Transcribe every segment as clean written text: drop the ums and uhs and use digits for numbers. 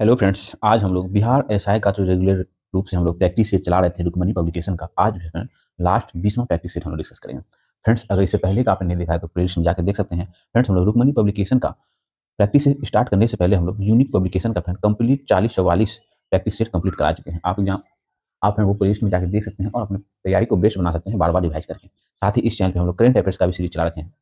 Hello friends, आज हम लोग बिहार एसआई का जो रेगुलर रूप से हम लोग प्रैक्टिस सेट चला रहे थे रुक्मणी पब्लिकेशन का, आज जो है लास्ट 20वां प्रैक्टिस सेट हम लोग डिस्कस करेंगे। फ्रेंड्स, अगर इससे पहले का आपने नहीं देखा है तो प्लेलिस्ट में जाकर देख सकते हैं। फ्रेंड्स, हम लोग रुक्मणी पब्लिकेशन का प्रैक्टिस से स्टार्ट करने से पहले हम लोग यूनिक पब्लिकेशन का friend complete 40-44 practice set complete करा चुके हैं। आप एग्जाम आप हैं वो प्लेलिस्ट में जाकर देख सकते हैं और अपनी तैयारी को बेस्ट बना सकते हैं बार बार रिवाइज करके। साथ ही इस चैनल पर हम लोग करंट अफेयर्स का भी सीरीज चला रखे हैं,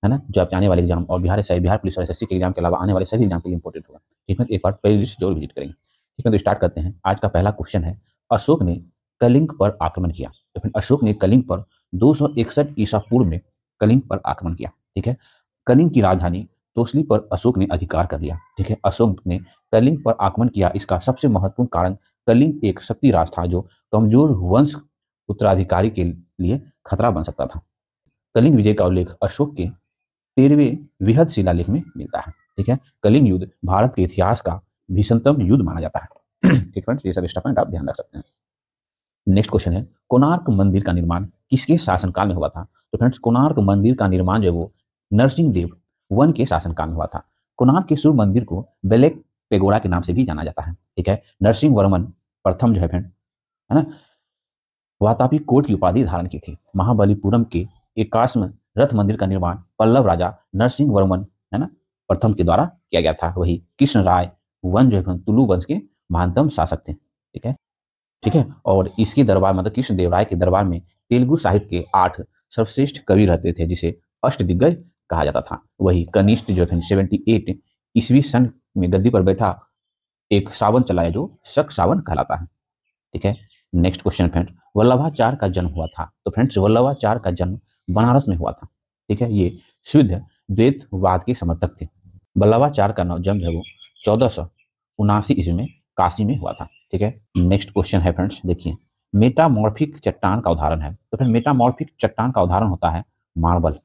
है ना, जो आपके आने वाले एग्जाम और बिहार एसआई, बिहार पुलिस और एसएससी के एग्जाम के अलावा आने वाले सभी एग्जाम के लिए इंपॉर्टेंट होगा। ठीक है, एक बार प्ले लिस्ट जरूर विजिट करेंगे। ठीक है, तो स्टार्ट करते हैं। आज का पहला क्वेश्चन है, अशोक ने कलिंग पर आक्रमण किया। तो फिर अशोक ने कलिंग पर 261 ईसा पूर्व में कलिंग पर आक्रमण किया। ठीक है, कलिंग की राजधानी तोसली पर अशोक ने अधिकार कर लिया। ठीक है, अशोक ने कलिंग पर आक्रमण किया, इसका सबसे महत्वपूर्ण कारण कलिंग एक शक्ति राज था जो कमजोर वंश उत्तराधिकारी के लिए खतरा बन सकता था। कलिंग विजय का उल्लेख अशोक के 13वें वृहद शिलालेख में मिलता है। ठीक है, कलिंग युद्ध भारत के इतिहास का भीषणतम युद्ध माना जाता है। ठीक फ्रेंड्स, ये सब एक्स्ट्रा पॉइंट आप ध्यान रख सकते हैं। नेक्स्ट क्वेश्चन है, कोणार्क मंदिर का निर्माण किसके शासनकाल में हुआ था? तो फ्रेंड्स, कोणार्क मंदिर का निर्माण जो वो नरसिंह देव वन के शासनकाल में हुआ था। कोणार्क के सूर्य मंदिर को ब्लैक पेगोडा के नाम से भी जाना जाता है। ठीक है, नरसिंह वर्मन प्रथम जो है फ्रेंड, है ना, वातापी कोट की उपाधि धारण की थी। महाबलीपुरम के एकाश्म रथ मंदिर का निर्माण पल्लव राजा नरसिंह वर्मन, है ना, प्रथम के द्वारा किया गया था। वही कृष्ण राय वन जो है तुलु वंश के महानतम शासक थे। ठीक है, ठीक है, और इसके दरबार मतलब कृष्ण देव राय के दरबार में तेलुगु साहित्य के 8 सर्वश्रेष्ठ कवि रहते थे, जिसे अष्ट दिग्गज कहा जाता था। वही कनिष्ठ जो है 78 ईस्वी सन में गद्दी पर बैठा एक सावन चलाया जो शक सावन कहलाता है। ठीक है, नेक्स्ट क्वेश्चन फ्रेंड, वल्लभाचार्य का जन्म हुआ था। तो फ्रेंड्स, वल्लभाचार्य का जन्म बनारस में हुआ था। ठीक है, ये शुद्ध द्वैतवाद के समर्थक थे। वल्लभाचार्य का जन्म है वो 1479 ईस्वी में काशी में हुआ था। ठीक है, नेक्स्ट क्वेश्चन है फ्रेंड्स, देखिए, मेटामॉर्फिक चट्टान का उदाहरण है। तो फिर मेटामॉर्फिक चट्टान का उदाहरण होता है मार्बल।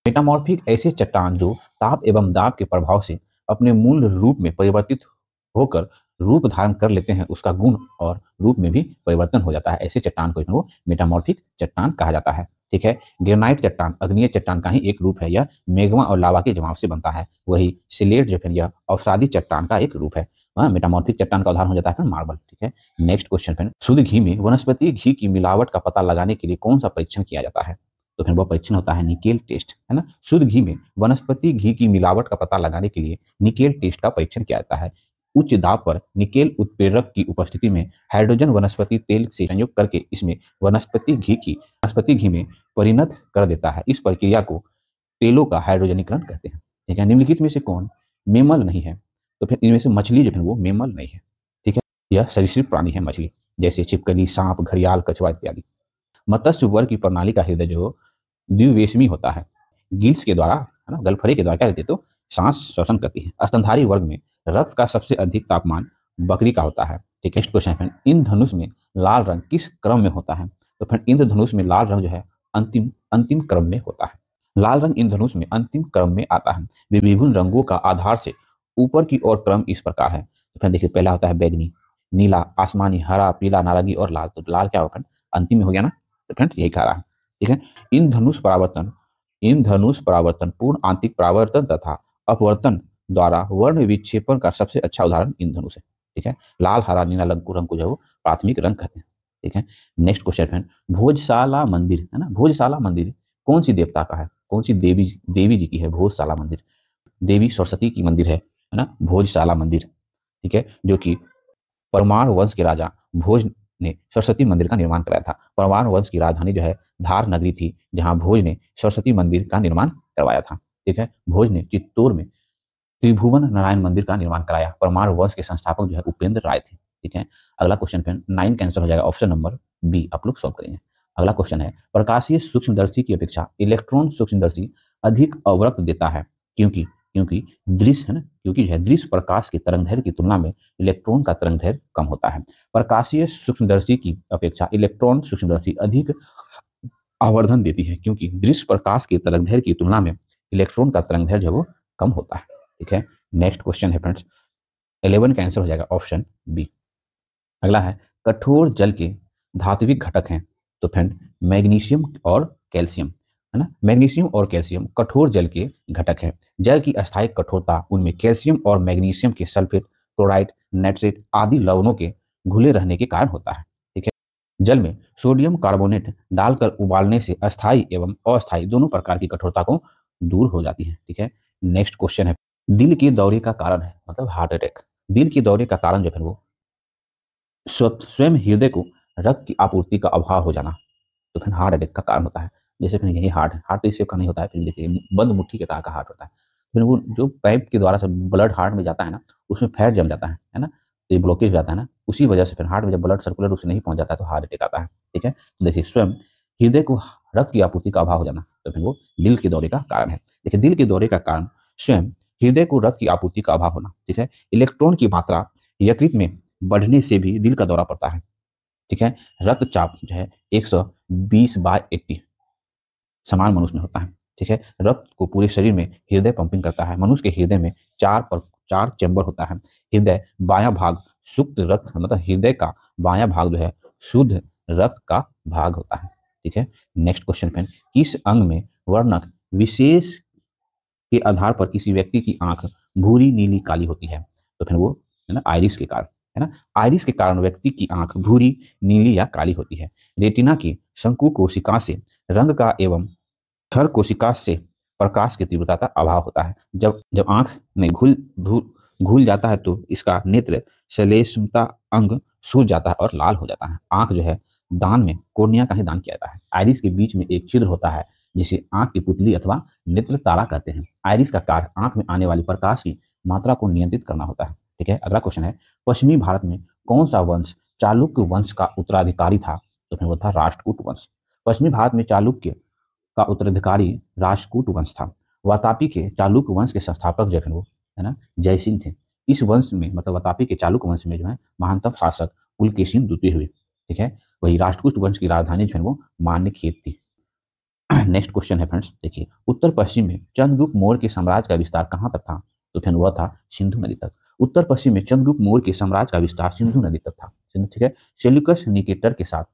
मेटामॉर्फिक ऐसे चट्टान जो ताप एवं दाब के प्रभाव से अपने मूल रूप में परिवर्तित होकर रूप धारण कर लेते हैं, उसका गुण और रूप में भी परिवर्तन हो जाता है। ऐसे चट्टान को वो मेटामॉर्फिक चट्टान कहा जाता है। ठीक है, ग्रेनाइट चट्टान अग्नीय चट्टान का ही एक रूप है। यह मेग्मा और लावा के जमाव से बनता है। वही सिलेट जो है यह अवसादी चट्टान का एक रूप है। मेटामॉर्फिक चट्टान का उदाहरण हो जाता है मार्बल। ठीक है, नेक्स्ट क्वेश्चन फ्रेंड, शुद्ध घी में वनस्पति घी की मिलावट का पता लगाने के लिए कौन सा परीक्षण किया जाता है? तो फिर वह परीक्षण होता है निकेल टेस्ट, है ना। शुद्ध घी में वनस्पति घी की मिलावट का पता लगाने के लिए निकेल टेस्ट का परीक्षण किया जाता है। उच्च दाब पर निकेल उत्प्रेरक की उपस्थिति में हाइड्रोजन वनस्पति तेल से संयोग करके इसमें वनस्पति घी में परिणत कर देता है। इस प्रक्रिया को तेलों का हाइड्रोजनीकरण कहते हैं। ठीक है, निम्नलिखित में से कौन मेमल नहीं है? तो फिर इनमें से मछली जो है वो मेमल नहीं है। ठीक है, यह सरीसृप प्राणी है मछली, जैसे छिपकली, सांप, घड़ियाल, कछुआ इत्यादि। मत्स्य वर्ग की प्रणाली का हृदय जो द्विवेशमी होता है, गिल्स के द्वारा, है ना, गलफरे के द्वारा क्या रहती है, तो सांस श्वसन करती है। स्तनधारी वर्ग में रक्त का सबसे अधिक तापमान बकरी का होता है। ठीक है, नेक्स्ट क्वेश्चन है, इंद्रधनुष में लाल रंग किस क्रम में होता है? तो फिर इंद्रधनुष में लाल रंग जो है अंतिम अंतिम क्रम में होता है। लाल रंग इंद्रधनुष में अंतिम क्रम में आता है। विभिन्न रंगों का आधार से ऊपर की ओर क्रम इस प्रकार है। तो फिर देखिए, पहला होता है बैगनी, नीला, आसमानी, हरा, पीला, नारंगी और लाल। तो लाल क्या होगा फ्रेंड? अंतिम में हो गया ना। तो फ्रेंड यही कह रहा है। ठीक है, इन धनुष परावर्तन पूर्ण आंतरिक परावर्तन तथा अपवर्तन द्वारा वर्ण विक्षेपण का सबसे अच्छा उदाहरण इंद्रधनुष है। ठीक है, लाल, हरा, नीला रंग को जो है वो प्राथमिक रंग कहते हैं। ठीक है, नेक्स्ट क्वेश्चन फ्रेंड, भोजशाला मंदिर, है ना, भोजशाला मंदिर कौन सी देवता का है? कौन सी देवी जी की है भोजशाला मंदिर? देवी सरस्वती की मंदिर है ना, भोजशाला मंदिर। ठीक है, जो कि परमार वंश के राजा भोज ने सरस्वती मंदिर का निर्माण कराया था। परमार वंश की राजधानी जो है धार नगरी थी, जहां भोज ने सरस्वती मंदिर का निर्माण करवाया था। ठीक है, भोज ने चित्तौड़ में त्रिभुवन नारायण मंदिर का निर्माण कराया। परमार वंश के संस्थापक जो है उपेंद्र राय थे। ठीक है, अगला क्वेश्चन फिर 9 का आंसर हो जाएगा ऑप्शन नंबर बी, आप लोग सॉल्व करेंगे। अगला क्वेश्चन है, प्रकाशीय सूक्ष्मदर्शी की अपेक्षा इलेक्ट्रॉन सूक्ष्मदर्शी अधिक अवरक्त देता है, क्योंकि क्योंकि दृश्य, है ना, क्योंकि जो है दृश्य प्रकाश के तरंगदैर्घ्य की तुलना में इलेक्ट्रॉन का तरंगदैर्घ्य कम होता है। प्रकाशीय सूक्ष्मदर्शी की अपेक्षा इलेक्ट्रॉन सूक्ष्मदर्शी अधिक आवर्धन देती है, क्योंकि दृश्य प्रकाश के तरंगदैर्घ्य की तुलना में इलेक्ट्रॉन का तरंगदैर्घ्य वो कम होता है। ठीक है, नेक्स्ट क्वेश्चन है फ्रेंड्स, 11 का आंसर हो जाएगा ऑप्शन बी। अगला है, कठोर जल के धात्विक घटक हैं। तो फ्रेंड मैग्नीशियम और कैल्शियम, है ना, मैग्नीशियम और कैल्शियम कठोर जल के घटक हैं। जल की अस्थायी कठोरता उनमें कैल्शियम और मैग्नीशियम के सल्फेट क्लोराइड, नाइट्रेट आदि लवणों के घुले रहने के कारण होता है। ठीक है। जल में सोडियम कार्बोनेट डालकर उबालने से अस्थायी एवं अस्थायी दोनों प्रकार की कठोरता को दूर हो जाती है। ठीक है। नेक्स्ट क्वेश्चन है, दिल के दौरे का कारण है, मतलब हार्ट अटैक। दिल के दौरे का कारण जो है वो स्वयं हृदय को रक्त की आपूर्ति का अभाव हो जाना, तो फिर हार्ट अटैक का कारण होता है। जैसे फिर यही हार्ट है, हार्ट तो इससे का नहीं होता है, फिर देखिए बंद मुट्ठी के का हार्ट होता है। फिर वो जो पाइप के द्वारा से ब्लड हार्ट में जाता है ना, उसमें फैट जम जाता है ना, तो ये ब्लॉकेज हो जाता है ना, उसी वजह से फिर हार्ट में जब ब्लड सर्कुलर रूप से नहीं पहुंच जाता है तो हार्ट अटैक आता है। ठीक है। तो देखिए स्वयं हृदय को रक्त की आपूर्ति का अभाव हो जाना, तो फिर वो दिल के दौरे का कारण है। देखिए दिल के दौरे का कारण स्वयं हृदय को रक्त की आपूर्ति का अभाव होना। ठीक है। इलेक्ट्रॉन की मात्रा यकृत में बढ़ने से भी दिल का दौरा पड़ता है। ठीक है। रक्तचाप जो है 120/80 समान मनुष्य में होता है। ठीक है। रक्त को पूरे शरीर में हृदय पंपिंग करता है। मनुष्य के हृदय में 4 चैम्बर होता है। हृदय बायां भाग शुद्ध रक्त, मतलब हृदय का बायां भाग जो है शुद्ध रक्त का भाग होता है। ठीक है। नेक्स्ट क्वेश्चन पे, किस अंग में वर्णक विशेष के आधार पर किसी व्यक्ति की आंख भूरी, नीली, काली होती है, तो फिर वो है ना आइरिस के कारण, है ना, आइरिस के कारण व्यक्ति की आंख भूरी, नीली या काली होती है। रेटिना की शंकु कोशिका से रंग का एवं थर कोशिका से प्रकाश की तीव्रता का अभाव होता है। जब जब आंख में घुल जाता है तो इसका नेत्र श्लेष्मता अंग सूज जाता है और लाल हो जाता है। आंख जो है दान में कोर्निया का ही दान किया जाता है। आइरिस के बीच में एक छिद्र होता है जिसे आंख की पुतली अथवा नेत्र तारा कहते हैं। आइरिस का कार्य आंख में आने वाली प्रकाश की मात्रा को नियंत्रित करना होता है। ठीक है। अगला क्वेश्चन है, पश्चिमी भारत में कौन सा वंश चालुक्य वंश का उत्तराधिकारी था, तो फिर वो था राष्ट्रकूट वंश। पश्चिमी भारत में चालुक्य का उत्तराधिकारी राष्ट्रकूट वंश था। वातापी के चालुक्य वंश के संस्थापक जो है वो है ना जयसिंह थे। इस वंश में, मतलब वातापी के चालुक्य वंश में जो है महानतम शासक पुलकेशिन द्वितीय हुए। ठीक है। वही राष्ट्रकूट वंश की राजधानी जो है वो मान्यखेत थी। नेक्स्ट क्वेश्चन है फ्रेंड्स, देखिए उत्तर पश्चिम में चंद्रगुप्त मौर्य के साम्राज्य का विस्तार कहाँ तक था, तो फिर वह था सिंधु नदी तक। उत्तर पश्चिम में चंद्रगुप्त मौर्य के साम्राज्य का विस्तार सिंधु नदी तक था। ठीक है। सेल्यूकस निकेटर के साथ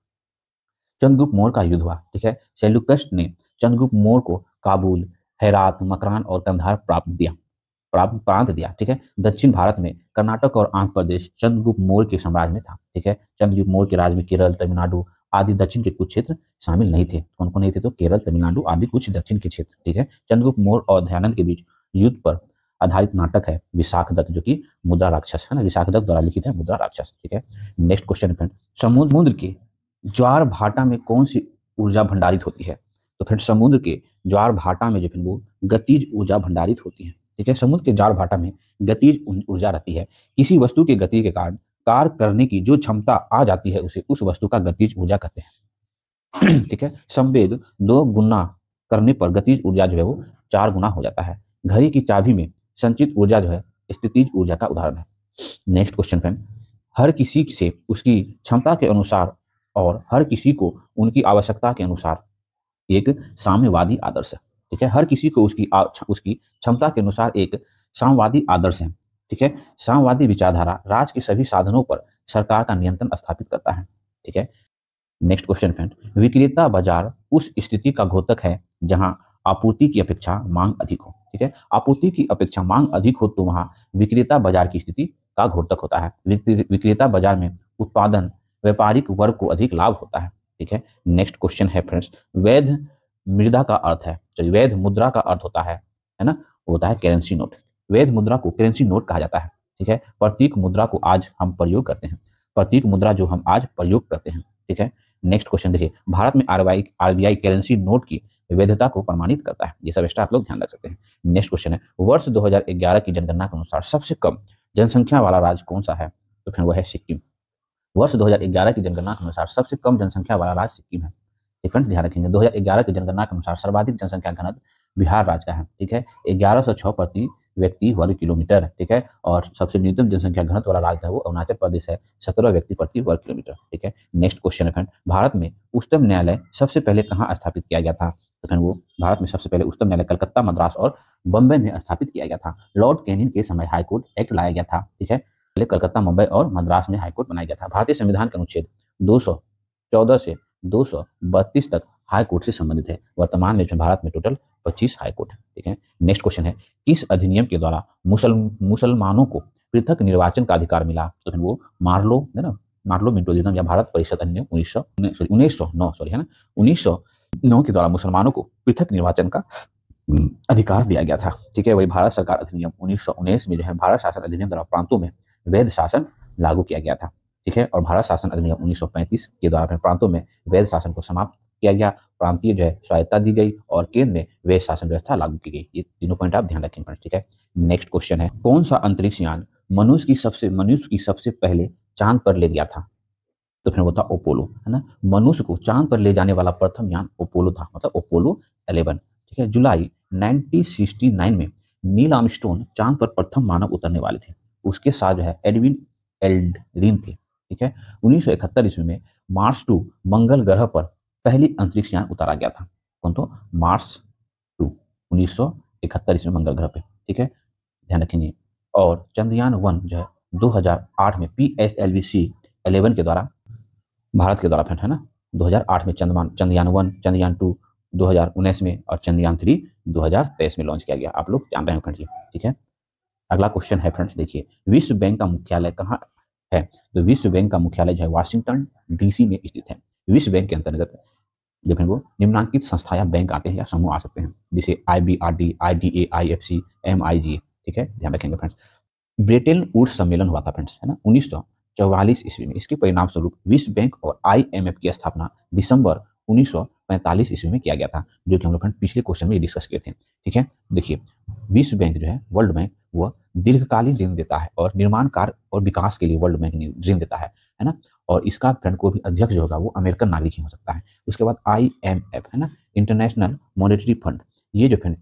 चंद्रगुप्त मौर्य का युद्ध हुआ। ठीक है। सेल्यूकस ने चंद्रगुप्त मौर्य को काबुल, हेरात, मकरान और कंधार प्रांत दिया। ठीक है। दक्षिण भारत में कर्नाटक और आंध्र प्रदेश चंद्रगुप्त मौर्य के साम्राज्य में था। ठीक है। चंद्रगुप्त मौर्य के राज्य में केरल, तमिलनाडु आदि दक्षिण के कुछ क्षेत्र शामिल नहीं थे। कौन कौन नहीं थे, तो केरल, तमिलनाडु आदि कुछ दक्षिण के क्षेत्र। ठीक है। चंद्रगुप्त मौर्य और दयानंद के बीच युद्ध पर आधारित नाटक है विशाखदत्त, जो कि मुद्रा राक्षस है ना, विशाखदत्त द्वारा लिखित है मुद्रा राक्षस। ठीक है। नेक्स्ट क्वेश्चन फ्रेंड, समुद्र के ज्वार भाटा में कौन सी ऊर्जा भंडारित होती है, तो फिर समुद्र के ज्वार भाटा में जो है वो गतिज ऊर्जा भंडारित होती है। ठीक है। समुद्र के ज्वार भाटा में गतिज ऊर्जा रहती है। किसी वस्तु के गति के कारण कार्य करने की जो क्षमता आ जाती है उसे उस वस्तु का गतिज ऊर्जा कहते हैं। ठीक है। संवेग 2 गुना करने पर गतिज ऊर्जा जो है वो 4 गुना हो जाता है। घड़ी की चाबी में संचित ऊर्जा जो है स्थितिज ऊर्जा का उदाहरण है। नेक्स्ट क्वेश्चन फ्रेंड, हर किसी से उसकी क्षमता के अनुसार और हर किसी को उनकी आवश्यकता के अनुसार एक साम्यवादी आदर्श है। ठीक है। हर किसी को उसकी क्षमता के अनुसार एक साम्यवादी आदर्श है। ठीक है। साम्यवादी विचारधारा राज्य के सभी साधनों पर सरकार का नियंत्रण स्थापित करता है। ठीक है। नेक्स्ट क्वेश्चन फ्रेंड, विक्रेता बाजार उस स्थिति का घोतक है जहां आपूर्ति की अपेक्षा मांग अधिक हो। ठीक है। आपूर्ति की अपेक्षा मांग अधिक हो तो वहां विक्रेता बाजार की स्थिति का घोतक होता है। विक्रेता बाजार में उत्पादन व्यापारिक वर्ग को अधिक लाभ होता है। ठीक है। नेक्स्ट क्वेश्चन है फ्रेंड्स, वैध मृदा का अर्थ है, चलिए वैध मुद्रा का अर्थ होता है ना, वो होता है करेंसी नोट। वैध मुद्रा को करेंसी नोट कहा जाता है। ठीक है। प्रतीक मुद्रा को आज हम प्रयोग करते हैं, प्रतीक मुद्रा जो हम आज प्रयोग करते हैं। ठीक है। नेक्स्ट क्वेश्चन देखिए, भारत में आरबीआई करेंसी नोट की वैधता को प्रमाणित करता है। ये सब एक्स्ट्रा आप लोग ध्यान रख सकते हैं। नेक्स्ट क्वेश्चन है, वर्ष 2011 की जनगणना के अनुसार सबसे कम जनसंख्या वाला राज्य कौन सा है, तो फिर वह है सिक्किम। वर्ष 2011 की जनगणना के अनुसार सबसे कम जनसंख्या वाला राज्य सिक्किम है। डिफरेंट ध्यान रखेंगे, 2011 की जनगणना के अनुसार सर्वाधिक जनसंख्या घनत्व बिहार राज्य का है। ठीक है। 1106 प्रति व्यक्ति वर्ग किलोमीटर। ठीक है। और सबसे न्यूनतम जनसंख्या घनत्व वाला राज्य है वो अरुणाचल प्रदेश है, 17 व्यक्ति प्रति वर्ग किलोमीटर। ठीक है। नेक्स्ट क्वेश्चन है फ्रेंड, भारत में उच्चतम न्यायालय सबसे पहले कहाँ स्थापित किया गया था, तो फिर वो भारत में सबसे पहले उच्चतम न्यायालय कलकत्ता, मद्रास और बम्बई में स्थापित किया गया था। लॉर्ड कैनिंग के समय हाईकोर्ट एक्ट लाया गया था। ठीक है। पहले कलकत्ता, मुंबई और मद्रास में हाईकोर्ट बनाया गया था। भारतीय संविधान के अनुच्छेद 214 से 232 तक हाई कोर्ट से संबंधित है। वर्तमान में भारत में टोटल 25 हाई कोर्ट है। ठीक है। नेक्स्ट क्वेश्चन है, किस अधिनियम के द्वारा मुसलमानों को पृथक निर्वाचन का अधिकार मिला, तो फिर वो मार्लो है ना, मार्लो मेट्रोलिज्म या भारत परिषद अधिनियम 1909 सॉरी है ना 1909 के द्वारा मुसलमानों को पृथक निर्वाचन का अधिकार दिया गया था। ठीक है, वही भारत सरकार अधिनियम 1919 में जो है भारत शासन अधिनियम द्वारा प्रांतों में वैध शासन लागू किया गया था। ठीक है, और भारत शासन अधिनियम 1935 के द्वारा फिर प्रांतों में वैध शासन को समाप्त किया गया, प्रांतीय जो है स्वायत्ता दी गई और केंद्र में वैध शासन व्यवस्था लागू की गई। ये तीनों पॉइंट आप ध्यान रखें। ठीक है, नेक्स्ट क्वेश्चन है, कौन सा अंतरिक्ष यान मनुष्य की सबसे पहले चांद पर ले गया था? तो फिर वो था अपोलो, है ना। मनुष्य को चांद पर ले जाने वाला प्रथम यान अपोलो था, मतलब अपोलो 11। ठीक है, जुलाई 1969 में नील आर्मस्ट्रॉन्ग चांद पर प्रथम मानव उतरने वाले थे। उसके साथ जो है एडविन एल्ड्रिन थे। ठीक है, 1971 ईस्वी में मार्स 2 मंगल ग्रह पर पहली अंतरिक्ष यान उतारा गया था। कौन? तो मार्स 2 1971 ईस्वी मंगल ग्रह पे। ठीक है, ध्यान रखेंगे। और चंद्रयान 1 जो है 2008 में PSLV-C 11 के द्वारा भारत के द्वारा फिर है ना 2008 में चंद्रयान 1, चंद्रयान 2 2019 में और चंद्रयान 3 2023 में लॉन्च किया गया। आप लोग जान रहे हैं फ्रेंड्स। ठीक है, अगला क्वेश्चन है फ्रेंड्स, देखिए विश्व बैंक का मुख्यालय कहाँ है? तो विश्व बैंक का मुख्यालय जो है वाशिंगटन DC में स्थित है। विश्व बैंक के अंतर्गत जब फिर वो निम्नांकित संस्था या बैंक आते हैं या समूह आ सकते हैं, जैसे IBRD, IDA, IFC, MIG। ठीक है, ध्यान रखेंगे फ्रेंड्स। ब्रेटेन वुड्स सम्मेलन हुआ था फ्रेंड्स, है ना 1944 ईस्वी में। इसके परिणाम स्वरूप विश्व बैंक और IMF की स्थापना दिसंबर 1945 ईस्वी में किया गया था, जो कि हम लोग पिछले क्वेश्चन में डिस्कस किए थे। ठीक है, देखिए विश्व बैंक जो है वर्ल्ड बैंक, वह दीर्घकालीन ऋण देता है और निर्माण कार्य और विकास के लिए वर्ल्ड बैंक ऋण देता है ना। और इसका फ्रेंड को भी अध्यक्ष जो होगा वो अमेरिकन नागरिक ही हो सकता है। उसके बाद IMF है ना, इंटरनेशनल मॉनेटरी फंड, ये जो फ्रेंड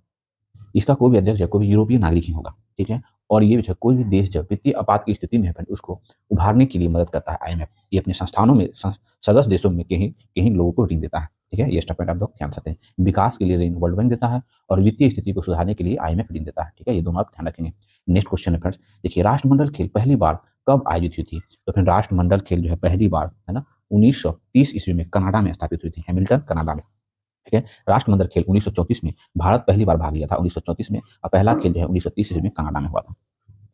इसका कोई भी अध्यक्ष है कोई भी यूरोपीय नागरिक ही होगा। ठीक है, और ये जो कोई भी देश जब वित्तीय आपात की स्थिति में है उसको उभारने के लिए मदद करता है। IMF ये अपने संस्थानों में सदस्य देशों में कहीं लोगों को ऋण देता है। ठीक है, ये स्टेप पॉइंट आप लोग ध्यान सकते हैं। विकास के लिए ऋण वर्ल्ड बैंक देता है और वित्तीय स्थिति को सुधारने के लिए IMF ऋण देता है। ठीक है, ये दोनों आप ध्यान रखेंगे। नेक्स्ट क्वेश्चन है फ्रेंड्स, देखिए राष्ट्रमंडल खेल पहली बार कब आयोजित हुई थी? तो फिर राष्ट्रमंडल खेल जो है पहली बार है ना 1930 ईस्वी में कनाडा में स्थापित हुई थी, हैमिल्टन कनाडा में। ठीक है, राष्ट्रमंडल खेल 1934 में भारत पहली बार भाग लिया था 1934 में, और पहला खेल जो है 1930 ईस्वी में कनाडा में हुआ था।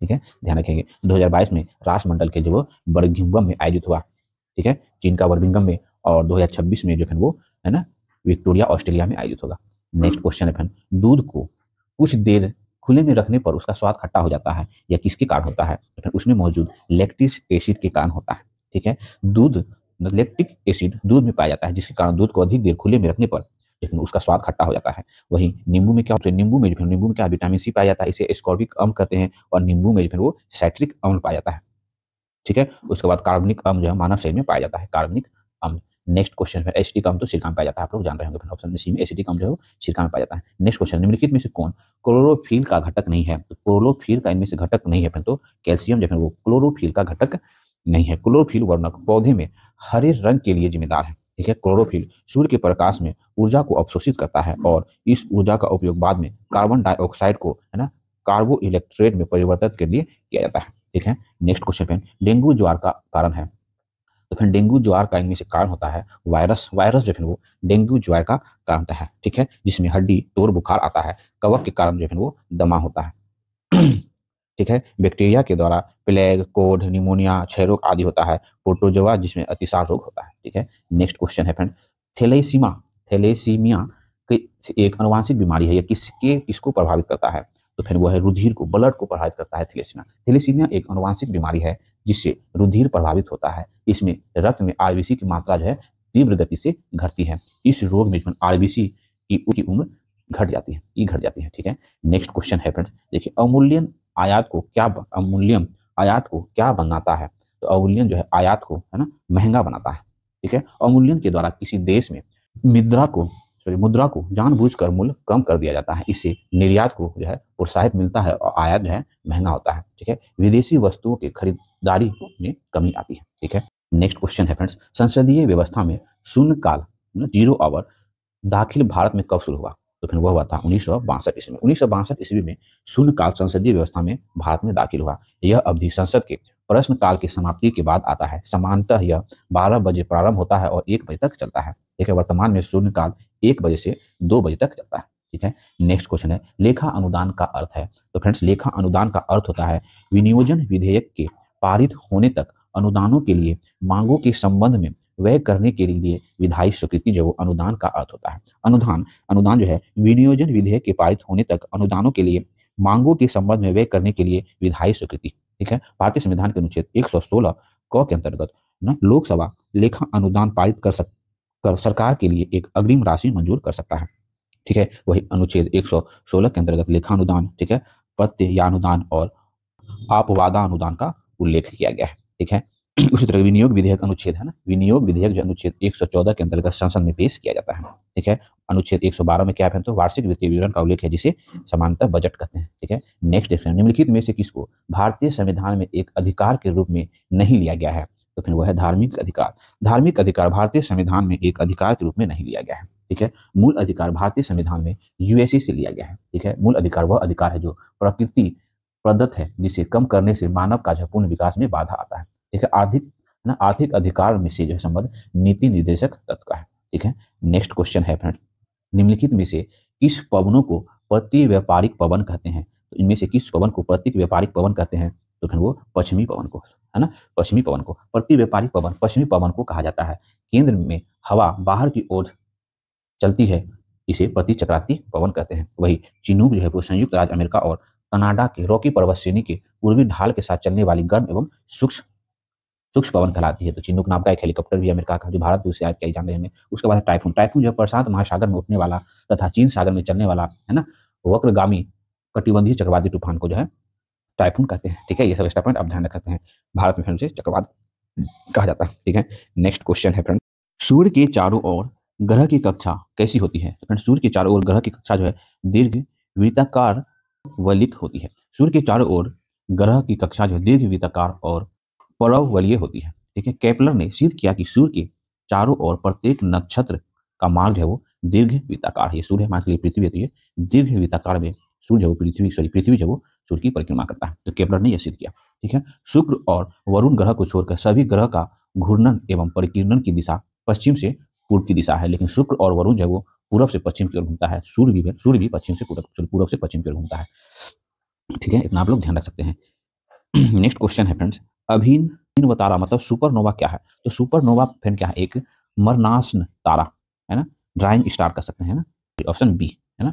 ठीक है, ध्यान रखेंगे। 2022 में राष्ट्रमंडल खेल जो वो बर्मिंघम में आयोजित हुआ। ठीक है, चीन का बर्मिंघम में, और 2026 में जो है वो है ना विक्टोरिया ऑस्ट्रेलिया में आयोजित होगा। नेक्स्ट क्वेश्चन है फ्रेंड, दूध को कुछ देर खुले में रखने पर उसका स्वाद खट्टा हो जाता है, यह किसके कारण होता है? तो फिर उसमें मौजूद लैक्टिक एसिड के कारण होता है। ठीक है, दूध लैक्टिक एसिड दूध में पाया जाता है, जिसके कारण दूध को अधिक देर खुले में रखने पर लेकिन उसका स्वाद खट्टा हो जाता है। वहीं नींबू में क्या होता है? नींबू में क्या विटामिन C पाया जाता है, इसे एस्कॉर्बिक अम्ल कहते हैं, और नींबू में फिर वो साइट्रिक अम्ल पाया जाता है। ठीक है, उसके बाद कार्बनिक अम्ल जो है मानव शरीर में पाया जाता है, कार्बनिक अम्ल। नेक्स्ट क्वेश्चन है, एसिटिक अम्ल तो सिरका में पाया जाता है, आप लोग जान रहे होंगे। ऑप्शन सी में एसिटिक अम्ल जो है सिरका में पाया जाता है। नेक्स्ट क्वेश्चन, निम्नलिखित में से कौन क्लोरोफिल का घटक नहीं है? तो क्लोरोफिल का इनमें से घटक नहीं है, तो कैल्शियम जो है वो क्लोरोफिल का घटक नहीं है। क्लोरोफिल वर्णक पौधे में हरे रंग के लिए जिम्मेदार है। ठीक है, क्लोरोफिल सूर्य के प्रकाश में ऊर्जा को अवशोषित करता है और इस ऊर्जा का उपयोग बाद में कार्बन डाइऑक्साइड को है ना कार्बो इलेक्ट्रेट में परिवर्तित के लिए किया जाता है। ठीक है, नेक्स्ट क्वेश्चन पे डेंगू ज्वार का कारण है? तो फिर डेंगू ज्वार का इनमें से कारण होता है वायरस। वायरस जो है वो डेंगू ज्वार का कारण होता है। ठीक है, जिसमें हड्डी तोड़ बुखार आता है, कवक के कारण जो है वो दमा होता है। ठीक है, बैक्टीरिया के द्वारा प्लेग, कोढ़, निमोनिया, क्षय रोग आदि होता है। प्रोटोजोआ जिसमें अतिसार रोग होता है। ठीक है, नेक्स्ट क्वेश्चन है फ्रेंड, थैलेसीमिया एक अनुवांशिक बीमारी है, यह किसको प्रभावित करता है? तो फिर वो है रुधिर को, ब्लड को प्रभावित करता है थैलेसीमिया। थैलेसीमिया एक अनुवांशिक बीमारी है जिससे रुधिर प्रभावित होता है। इसमें रक्त में RBC की मात्रा जो है तीव्र गति से घटती है। इस रोग में RBC की उम्र घट जाती है। ठीक है, नेक्स्ट क्वेश्चन है फ्रेंड्स, देखिए अवमूल्यन आयात को क्या बनाता है? तो अवमूल्यन जो है आयात को है ना महंगा बनाता है। ठीक है, अवमूल्यन के द्वारा किसी देश में मुद्रा को जानबूझकर मूल्य कम कर दिया जाता है। इससे निर्यात को जो है प्रोत्साहित मिलता है और आयात जो है महंगा होता है। ठीक है, विदेशी वस्तुओं की खरीदारी में कमी आती है। ठीक है, नेक्स्ट क्वेश्चन है फ्रेंड्स, संसदीय व्यवस्था में शून्यकाल 0 आवर दाखिल भारत में कब शुरू हुआ? तो फिर वह हुआ था 1962 ईस्वी में। 1962 ईस्वी में शून्यकाल संसदीय व्यवस्था में भारत में दाखिल हुआ। यह अवधि संसद के प्रश्नकाल की समाप्ति के बाद आता है। सामान्यतः यह 12 बजे प्रारंभ होता है और 1 बजे तक चलता है। ठीक है, वर्तमान में शून्यकाल 1 बजे से 2 बजे तक चलता है। ठीक है। नेक्स्ट क्वेश्चन है लेखा अनुदान का अर्थ है। तो फ्रेंड्स लेखा अनुदान का अर्थ होता है विनियोजन विधेयक के पारित होने तक अनुदानों के लिए मांगों के संबंध में व्यय करने के लिए विधायी स्वीकृति जो वो अनुदान का अर्थ होता है। अनुदान अनुदान जो है विनियोजन विधेयक के पारित होने तक अनुदानों के लिए मांगों के संबंध में व्यय करने के लिए विधायी स्वीकृति। ठीक है। भारतीय संविधान के अनुच्छेद 116 क के अंतर्गत ना लोकसभा लेखा अनुदान पारित कर सरकार के लिए एक अग्रिम राशि मंजूर कर सकता है। ठीक है। वही अनुच्छेद 116 के अंतर्गत लेखा अनुदान, ठीक है, प्रत्यय या अनुदान और आपवादा अनुदान का उल्लेख किया गया है। ठीक है। उसी तरह विनियोग विधेयक अनुच्छेद है ना, विनियोग विधेयक जो अनुच्छेद 114 के अंतर्गत संसद में पेश किया जाता है। ठीक है। अनुच्छेद 112 में क्या है तो वार्षिक वित्तीय विवरण का उल्लेख है जिसे सामान्यतः बजट कहते हैं। ठीक है। नेक्स्ट क्वेश्चन निम्नलिखित में से किसको भारतीय संविधान में एक अधिकार के रूप में नहीं लिया गया है। तो फिर वह है धार्मिक अधिकार। धार्मिक अधिकार भारतीय संविधान में एक अधिकार के रूप में नहीं लिया गया है। ठीक है। मूल अधिकार भारतीय संविधान में यूएससी से लिया गया है। ठीक है। मूल अधिकार वह अधिकार है जो प्रकृति प्रदत्त है जिसे कम करने से मानव का जो पूर्ण विकास में बाधा आता है। ठीक है। आर्थिक अधिकार में से जो है संबंध नीति निर्देशक तत्व का है। ठीक है। नेक्स्ट क्वेश्चन है फ्रेंड्स निम्नलिखित में से किस पवनों को प्रति व्यापारिक पवन कहते हैं। तो इनमें से किस पवन को प्रतीक व्यापारिक पवन कहते हैं। तो फिर वो पश्चिमी पवन को है ना, पश्चिमी पवन को प्रति व्यापारिक पवन पश्चिमी पवन को कहा जाता है। केंद्र में हवा बाहर की ओर चलती है, इसे प्रति चक्राती पवन कहते हैं। वही चिनूक जो है वो संयुक्त राज्य अमेरिका और कनाडा के रॉकी पर्वत श्रेणी के पूर्वी ढाल के साथ चलने वाली गर्म एवं सूक्ष्म पवन कहलाती है। तो चिनूक नाम का एक हेलीकॉप्टर भी अमेरिका का जो भारत भी उसे आज किया जान रहे हैं। उसके बाद टाइफून, टाइफून जो है प्रशांत महासागर में उठने वाला तथा चीन सागर में चलने वाला है ना वक्रगामी कटिबंधीय चक्रवाती तूफान को जो है टाइफून कहते हैं। ठीक है। ये सब एक्स्ट्रा पॉइंट आप ध्यान रख सकते हैं। भारत में उसे चक्रवात कहा जाता है। ठीक है। नेक्स्ट क्वेश्चन है फ्रेंड सूर्य के चारों ओर ग्रह की कक्षा कैसी होती है। तो फ्रेंड सूर्य के चारों ओर ग्रह की कक्षा जो है दीर्घ वृत्ताकार वलिक होती है। सूर्य के चारों ओर ग्रह की कक्षा जो दीर्घ वृत्ताकार और परवलयीय होती है। ठीक है। केपलर ने सिद्ध किया कि सूर्य के चारों ओर प्रत्येक नक्षत्र का मार्ग है वो दीर्घ वृत्ताकार है। सूर्य हमारे लिए पृथ्वी होती है, दीर्घ वृत्ताकार में सूर्य वो पृथ्वी जो वो सूर्य की परिक्रमा करता है। तो केपलर ने यह सिद्ध किया। ठीक है। शुक्र और वरुण ग्रह को छोड़कर सभी ग्रह का घूर्णन एवं परिकीर्णन की दिशा पश्चिम से पूर्व की दिशा है, लेकिन शुक्र और वरुण जो वो पूर्व से पश्चिम की ओर घूमता है। सूर्य भी पश्चिम से पूर्व से पश्चिम की ओर घूमता है। ठीक है। इतना आप लोग ध्यान रख सकते हैं। नेक्स्ट क्वेश्चन है फ्रेंड्स अभिन्न तारा मतलब सुपरनोवा क्या है। तो सुपरनोवा फ्रेंड क्या है, एक मरनाशन तारा है ना, ड्राइंग स्टार कर सकते हैं ना, ऑप्शन बी है ना।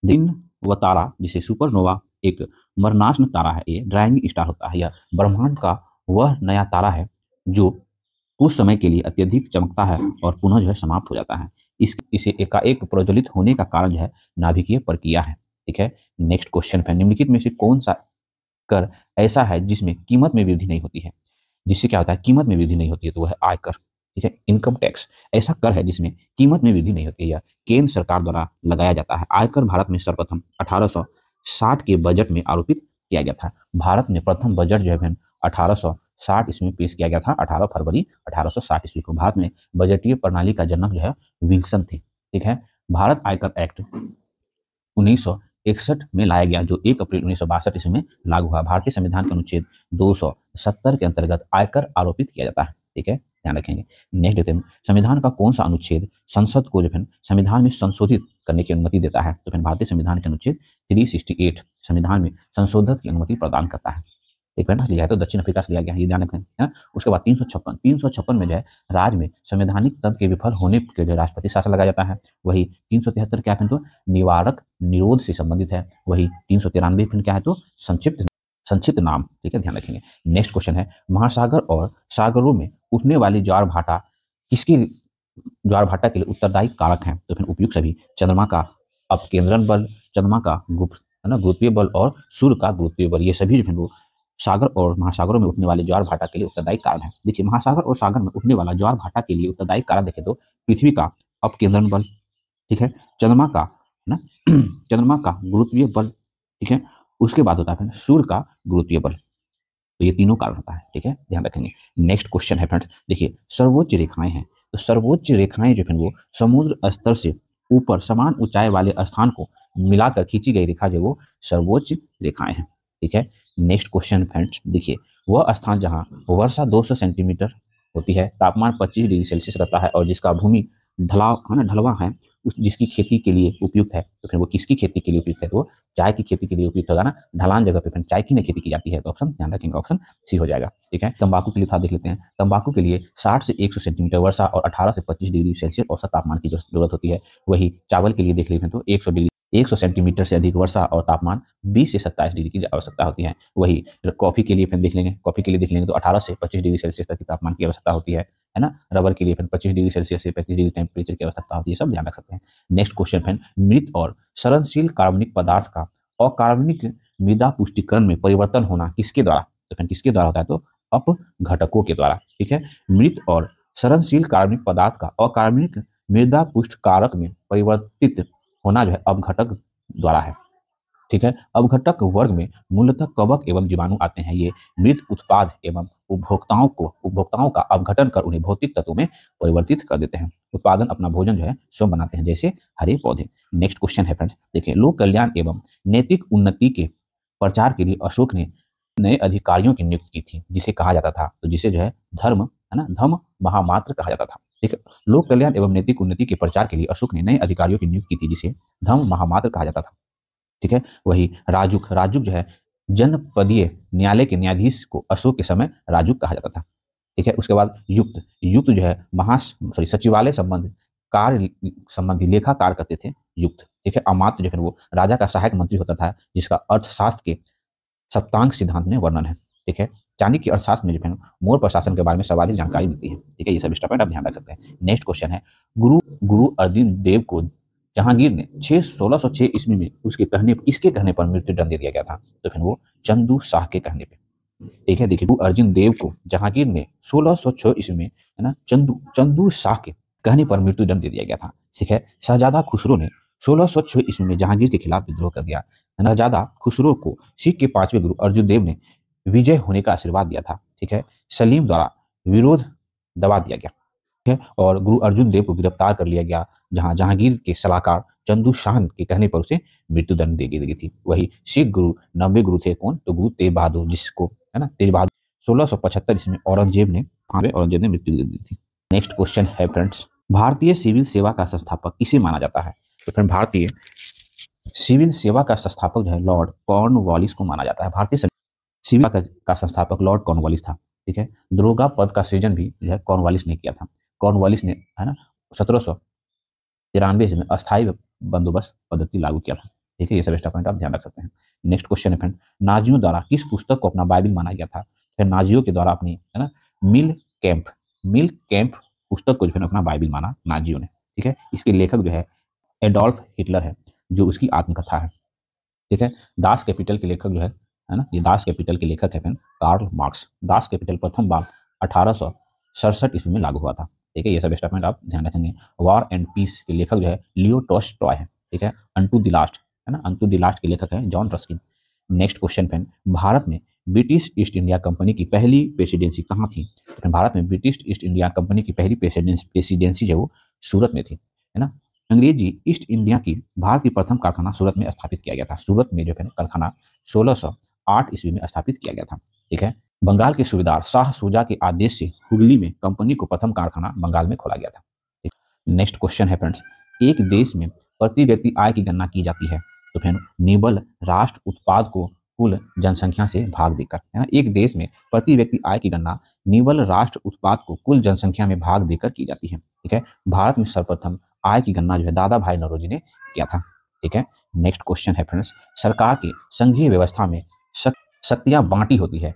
दिन व तारा जिसे सुपरनोवा एक मरनाशन तारा है, ये ड्राइंग स्टार होता है। यह ब्रह्मांड का वह नया तारा है जो कुछ समय के लिए अत्यधिक चमकता है और पुनः जो है समाप्त हो जाता है। इसे एकाएक प्रज्वलित होने का कारण जो है नाभिकीय प्रक्रिया है। ठीक है। नेक्स्ट क्वेश्चन है निम्नलिखित में से कौन सा कर ऐसा है जिसमें कीमत में वृद्धि नहीं होती है। जिससे क्या होता है कीमत में वृद्धि नहीं होती है, तो वह है आयकर। ठीक है। इनकम टैक्स ऐसा कर है जिसमें कीमत में वृद्धि नहीं होती है, यह केंद्र सरकार द्वारा लगाया जाता है। आयकर भारत में सर्वप्रथम 1860 के बजट में आरोपित किया गया था। भारत में प्रथम बजट जो है 1860 ईस्वी में पेश किया गया था। 18 फरवरी 1860 ईस्वी को भारत में बजटीय प्रणाली का जनक जो है विल्सन थे। ठीक है। भारत आयकर एक्ट 1961 में लाया गया जो 1 अप्रैल 1962 ईस्वी में लागू हुआ। भारतीय संविधान के अनुच्छेद 270 के अंतर्गत आयकर आरोपित किया जाता है। ठीक है। ध्यान रखेंगे। नेक्स्ट देखते हैं संविधान का कौन सा अनुच्छेद संसद को जो है संविधान में संशोधित करने की अनुमति देता है। तो फिर भारतीय संविधान के अनुच्छेद 368 संविधान में संशोधन की अनुमति प्रदान करता है। एक मिनट लिया है तो दक्षिण अफ्रीका से लिया गया, ये ध्यान रखें है। उसके बाद 356 में जो है राज्य में संवैधानिक तंत्र के विफल होने के लिए राष्ट्रपति शासन लगाया जाता है। वही 373 क्या है तो निवारक निरोध से संबंधित है। वही 393 फिर क्या है तो संक्षिप्त नाम। ठीक है। ध्यान रखेंगे। नेक्स्ट क्वेश्चन है महासागर और सागरों में उठने वाली ज्वार भाटा किसकी ज्वार भाटा के लिए उत्तरदायी कारक है। तो फिर उपयुक्त सभी चंद्रमा का अपकेंद्रण बल, चंद्रमा का गुरुत्वीय बल और सूर्य का गुरुत्वीय बल, ये सभी जो है वो सागर और महासागरों में उठने वाले ज्वार भाटा के लिए उत्तरदायी कारण है। देखिए महासागर और सागर में उठने वाला ज्वार भाटा के लिए उत्तरदायी कारण देखें तो पृथ्वी का अपकेंद्रण बल, ठीक है, चंद्रमा का ना चंद्रमा का गुरुत्वीय बल, ठीक है, उसके बाद होता है फ्रेंड्स सूर्य का गुरुत्वीय बल। तो ये तीनों कारण होता है। ठीक है। ध्यान रखेंगे। नेक्स्ट क्वेश्चन है फ्रेंड्स देखिए सर्वोच्च रेखाएं हैं। तो सर्वोच्च रेखाएं जो है वो समुद्र स्तर से ऊपर समान ऊंचाई वाले स्थान को मिलाकर खींची गई रेखा जो वो सर्वोच्च रेखाएं हैं। ठीक है। नेक्स्ट क्वेश्चन फ्रेंड्स देखिए वह स्थान जहां वर्षा 200 सेंटीमीटर होती है, तापमान 25 डिग्री सेल्सियस रहता है और जिसका भूमि ढलवा है जिसकी खेती के लिए उपयुक्त है, तो फिर वो किसकी खेती के लिए उपयुक्त है, तो वो चाय की खेती के लिए उपयुक्त होगा ना। ढलान जगह पे फिर चाय की नहीं खेती की जाती है, तो ऑप्शन ध्यान रखेंगे, ऑप्शन सी हो जाएगा। ठीक है, तंबाकू के लिए था देख लेते हैं। तंबाकू के लिए 60 से 100 सेंटीमीटर वर्षा और 18 से 25 डिग्री सेल्सियस औसत तापमान की जरूरत होती है। वही चावल के लिए देख लेते हैं तो 100 सेंटीमीटर से अधिक वर्षा और तापमान 20 से 27 डिग्री की आवश्यकता होती है। वही कॉफी के लिए फिर देख लेंगे, कॉफी के लिए देख लेंगे तो 18 से 25 डिग्री सेल्सियस तक की तापमान की आवश्यकता होती है ना। रबर के लिए फिर 25 डिग्री सेल्सियस से 35 डिग्री टेम्परेचर की आवश्यकता होती है, सब ध्यान रख सकते हैं। नेक्स्ट क्वेश्चन है, मृत और सड़नशील कार्बनिक पदार्थ का अकार्बनिक मृदा पुष्टिकरण में परिवर्तन होना किसके द्वारा, तो फिर किसके द्वारा होता है, तो अपघटकों के द्वारा। ठीक है, मृत और सड़नशील कार्बनिक पदार्थ का अकार्बनिक मृदा पुष्टकारक में परिवर्तित होना जो है अपघटक द्वारा है। ठीक है, अपघटक वर्ग में मूलतः कवक एवं जीवाणु आते हैं। ये मृत उत्पाद एवं उपभोक्ताओं का अपघटन कर उन्हें भौतिक तत्वों में परिवर्तित कर देते हैं। उत्पादन अपना भोजन जो है स्वयं बनाते हैं, जैसे हरे पौधे। नेक्स्ट क्वेश्चन है फ्रेंड्स, देखिए, लोक कल्याण एवं नैतिक उन्नति के प्रचार के लिए अशोक ने नए अधिकारियों की नियुक्ति की थी, जिसे कहा जाता था, तो जिसे जो है धर्म, है ना, धम्म महामात्र कहा जाता था। ठीक है, लोक कल्याण एवं नैतिक उन्नति के प्रचार के लिए अशोक ने नए अधिकारियों की नियुक्ति की थी, जिसे धम्म महामात्र कहा जाता था। ठीक है, वही राजुक जो है जनपदीय न्यायालय के न्यायाधीश को अशोक के समय राजुक कहा जाता था। ठीक है, उसके बाद युक्त जो है सचिवालय कार्य संबंधी लेखा कार्य करते थे युक्त। ठीक है, अमात्य जो है वो राजा का सहायक मंत्री होता था, जिसका अर्थशास्त्र के सप्तांग सिद्धांत में वर्णन है। ठीक है, चाणक्य अर्थशास्त्र में जो है मोर प्रशासन के बारे में सर्वाधिक जानकारी मिलती है। ठीक है, ये सब पॉइंट आप ध्यान रख सकते हैं। नेक्स्ट क्वेश्चन है, गुरु अर्जुन देव को जहांगीर ने 1606 ईस्वी में किसके कहने पर मृत्यु दंड दे दिया गया था, तो फिर वो चंदू शाह के कहने पे। ठीक है, देखिए, गुरु अर्जुन देव को जहांगीर ने 1606 ईस्वी में, है ना, चंदू शाह के कहने पर मृत्यु दंड दे दिया गया था। ठीक है, शहजादा खुसरो ने 1606 ईस्वी में जहांगीर के खिलाफ विद्रोह कर दिया। शहजादा खुसरो को सिख के 5वें गुरु अर्जुन देव ने विजय होने का आशीर्वाद दिया था। ठीक है, सलीम द्वारा विरोध दबा दिया गया है और गुरु अर्जुन देव को गिरफ्तार कर लिया गया, जहां जहांगीर के सलाहकार चंदू शाह के कहने पर उसे मृत्युदंड दे दी गई थी। वही सिख गुरु 90 गुरु थे कौन, तो गुरु तेग बहादुर, जिसको, है ना, तेग बहादुर 1675 ईस्वी में औरंगजेब ने मृत्यु दे दी थी। नेक्स्ट क्वेश्चन है फ्रेंड्स, भारतीय सिविल सेवा का संस्थापक किसे माना जाता है, तो फ्रेंड भारतीय सिविल सेवा का संस्थापक जो है लॉर्ड कॉर्नवालिस को माना जाता है। भारतीय सिविल का संस्थापक लॉर्ड कॉर्नवालिस था। ठीक है, दरोगा पद का सृजन भी जो है कॉर्नवालिस ने किया था। कॉर्नवालिस ने, है ना, 1793 में अस्थायी बंदोबस्त पद्धति लागू किया था। ठीक है, ये सब एक्स्ट्रा पॉइंट आप ध्यान रख सकते हैं। नेक्स्ट क्वेश्चन है फ्रेंड, नाजियों द्वारा किस पुस्तक को अपना बाइबिल माना गया था, फिर नाजियों के द्वारा अपनी, है ना, मिल कैंप पुस्तक को जो है अपना बाइबिल माना नाजियों ने। ठीक है, इसके लेखक जो है एडोल्फ हिटलर है, जो उसकी आत्मकथा है। ठीक है, दास कैपिटल के लेखक जो है ना, ये दास कैपिटल के लेखक है friend Karl Marx. Das capital प्रथम बार 1867 ईस्वी में लागू हुआ था। ठीक है, ये सब स्टेटमेंट आप ध्यान रखेंगे। वॉर एंड पीस के लेखक जो है लियो टॉल्स्टॉय है। ठीक है, अनटू द लास्ट, है ना, अनटू द लास्ट के लेखक है John Ruskin. Next question friend, Bharat में ब्रिटिश ईस्ट इंडिया कंपनी की पहली प्रेसिडेंसी कहाँ थी, तो भारत में ब्रिटिश ईस्ट इंडिया कंपनी की पहली प्रेसिडेंसी जो वो सूरत में थी, है ना। अंग्रेजी ईस्ट इंडिया की भारत की प्रथम कारखाना सूरत में स्थापित किया गया था। सूरत में जो है कारखाना 1608 ईस्वी में स्थापित किया गया था। ठीक है, बंगाल के सूबेदार शाह शुजा के आदेश से हुगली में कंपनी को प्रथम कारखाना बंगाल में खोला गया था। नेक्स्ट क्वेश्चन है फ्रेंड्स, एक देश में प्रति व्यक्ति आय की गणना की जाती है, तो फिर निबल राष्ट्र उत्पाद को कुल जनसंख्या से भाग देकर, है ना। एक देश में प्रति व्यक्ति आय की गणना निबल राष्ट्र उत्पाद को कुल जनसंख्या में भाग देकर की जाती है। ठीक है, भारत में सर्वप्रथम आय की गणना जो है दादा भाई नौरोजी ने किया था। ठीक है, नेक्स्ट क्वेश्चन है फ्रेंड्स, सरकार की संघीय व्यवस्था में शक्तियां बांटी होती है,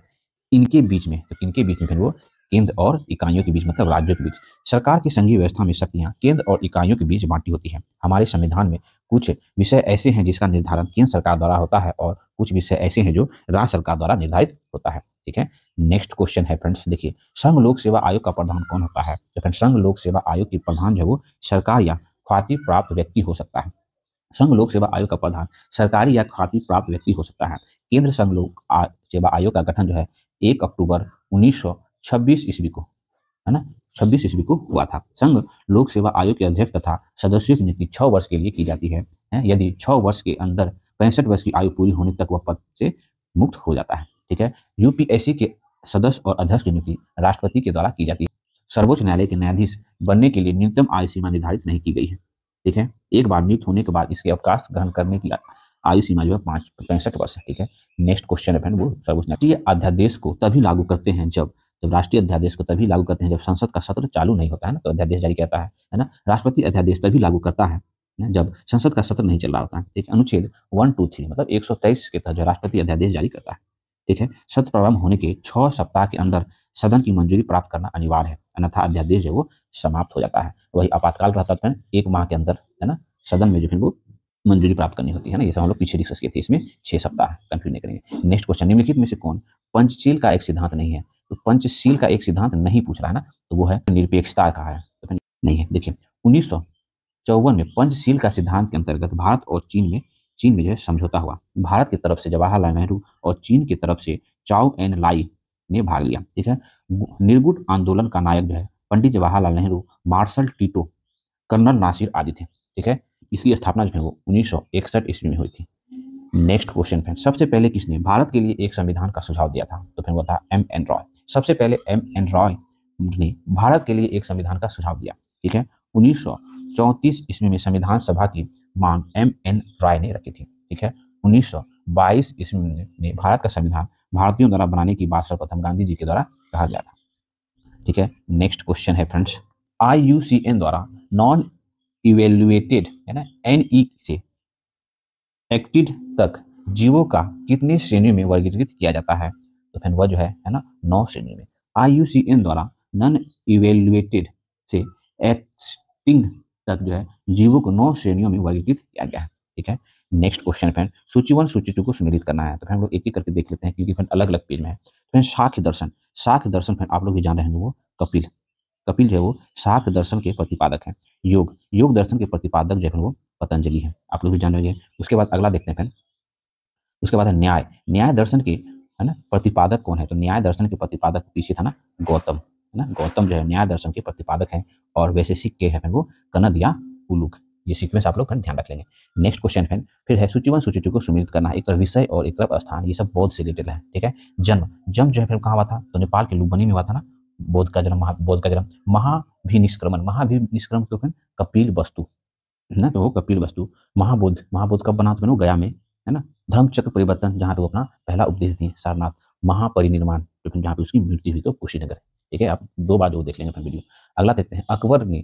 इनके बीच में, तो इनके बीच में फिर वो केंद्र और इकाइयों के बीच, मतलब राज्यों के बीच। सरकार की संघीय व्यवस्था में शक्तियां केंद्र और इकाइयों के बीच बांटी होती है। हमारे संविधान में कुछ विषय ऐसे हैं जिसका निर्धारण केंद्र सरकार द्वारा होता है और कुछ विषय ऐसे हैं जो राज्य सरकार द्वारा निर्धारित होता है। ठीक है, नेक्स्ट क्वेश्चन है फ्रेंड्स, देखिए, संघ लोक सेवा आयोग का प्रधान कौन होता है, तो फ्रेंड्स संघ लोक सेवा आयोग के प्रधान जो है वो सरकार या ख्याति प्राप्त व्यक्ति हो सकता है। संघ लोक सेवा आयोग का प्रधान सरकारी या ख्याति प्राप्त व्यक्ति हो सकता है। केंद्र संघ लोक सेवा आयोग का गठन जो है 1 अक्टूबर 1926 ईस्वी को, है ना, 26 ईस्वी को हुआ था। संघ लोक सेवा आयोग के अध्यक्ष तथा सदस्यों की नियुक्ति 6 वर्ष के लिए की जाती है। यदि 6 वर्ष के अंदर 65 वर्ष की आयु पूरी होने तक वह पद से मुक्त हो जाता है। ठीक है, यूपीएससी के सदस्य और अध्यक्ष की नियुक्ति राष्ट्रपति के द्वारा की जाती है। सर्वोच्च न्यायालय के न्यायाधीश बनने के लिए न्यूनतम आयु सीमा निर्धारित नहीं की गई है। ठीक है। एक बार नियुक्त होने के बाद इसके अवकाश ग्रहण करने की आयु सीमा जो है 65 वर्ष है। ठीक है। नेक्स्ट क्वेश्चन है फ्रेंड वो सर्वोच्च न्यायालय राष्ट्रीय अध्यादेश को तभी लागू करते हैं जब राष्ट्रीय अध्यादेश को तभी लागू करते हैं जब संसद का सत्र चालू नहीं होता है ना, तो अध्यादेश जारी करता है ना। राष्ट्रपति अध्यादेश तभी लागू करता है ना, जब संसद का सत्र नहीं चल रहा होता है। ठीक है। अनुच्छेद 123 मतलब 123 के तहत जो राष्ट्रपति अध्यादेश जारी करता है। ठीक है। सत्र प्रारंभ होने के 6 सप्ताह के अंदर सदन की मंजूरी प्राप्त करना अनिवार्य है, अन्यथा अध्यादेश जो वो समाप्त हो जाता है। वही आपातकाल रहता है 1 माह के अंदर, है ना, सदन में जो फिर वो मंजूरी प्राप्त करनी होती है ना। ये सब हम लोग पीछे डिस्कस किए थे, इसमें 6 सप्ताह, कंफ्यूज नहीं करेंगे। नेक्स्ट क्वेश्चन, निम्नलिखित में से कौन पंचशील का एक सिद्धांत नहीं है? तो पंचशील का एक सिद्धांत नहीं पूछ रहा है ना, तो वो है निरपेक्षता का है, तो नहीं है। देखिए 1954 में पंचशील का सिद्धांत के अंतर्गत भारत और चीन में जो है समझौता हुआ। भारत की तरफ से जवाहरलाल नेहरू और चीन की तरफ से चाउ एन लाई ने भाग लिया। ठीक है। निर्गुट आंदोलन का नायक जो है Pandit Jawaharlal Nehru, marshal Tito, colonel Nasser आदि थे। ठीक है। इसकी स्थापना जो है वो 1961 ईस्वी में हुई थी। नेक्स्ट क्वेश्चन फ्रेंड, सबसे पहले किसने भारत के लिए एक संविधान का सुझाव दिया था? तो फिर वो था M.N. रॉय। सबसे पहले M.N. रॉय ने भारत के लिए एक संविधान का सुझाव दिया। ठीक है। 1934 ईस्वी में संविधान सभा की मांग M.N. रॉय ने रखी थी। ठीक है। 1922 ईस्वी में भारत का संविधान भारतीयों द्वारा बनाने की बात सर्वप्रथम गांधी जी के द्वारा कहा गया था। ठीक है। नेक्स्ट क्वेश्चन है फ्रेंड्स, IUCN द्वारा नॉन इवेल्युएटेड, है ना, NE से एक्टिड तक जीवों का कितने श्रेणियों में वर्गीकृत किया जाता है? तो फिर वह जो है ना 9 श्रेणियों में। IUCN द्वारा नॉन इवेल्युएटेड से एक्सटिंग तक जो है जीवों को 9 श्रेणियों में वर्गीकृत किया गया है। ठीक है। नेक्स्ट क्वेश्चन फ्रेंड, सूची 1 सूची 2 को सम्मिलित करना है, तो फिर हम लोग एक एक करके देख लेते हैं क्योंकि फिर अलग अलग पेज में है। फिर शाक्य दर्शन, शाक्य दर्शन फिर आप लोग भी जान रहे हैं वो कपिल कपिल जो है वो शाक्य दर्शन के प्रतिपादक हैं। योग दर्शन के प्रतिपादक जो है वो पतंजलि है, आप लोग भी जान रहे हैं। उसके बाद अगला देखते हैं फिर, उसके बाद है न्याय दर्शन के, है ना, प्रतिपादक कौन है? तो न्याय दर्शन के प्रतिपादक पीछे था ना गौतम, है ना, गौतम जो है न्याय दर्शन के प्रतिपादक हैं। और वैशेषिक के है फिर वो कनद या उलूक। ये सीक्वेंस आप लोग ध्यान रख लेंगे। नेक्स्ट क्वेश्चन फिर है सूची 1 सूची 2 को सम्मिलित करना है। एक तरफ विषय और एक तरफ स्थान, ये सब बौद्ध से रिलेटेड है। ठीक है। जन्म जो है फिर कहाँ हुआ था? तो नेपाल के लुम्बिनी में हुआ था ना। बौद्ध का जन्म। महाभिनिष्क्रमण तो फिर कपिल वस्तु, है ना, तो वो कपिल वस्तु। महाबोध कब बना? तो गया में, है ना। धर्म चक्र परिवर्तन, जहाँ पे वो अपना पहला उपदेश दिए सारनाथ। महापरिनिर्वाण तो फिर जहाँ पे उसकी मृत्यु हुई तो कुशीनगर। ठीक है। आप 2 बार जो देख लेंगे फिर वीडियो। अगला देखते हैं, अकबर के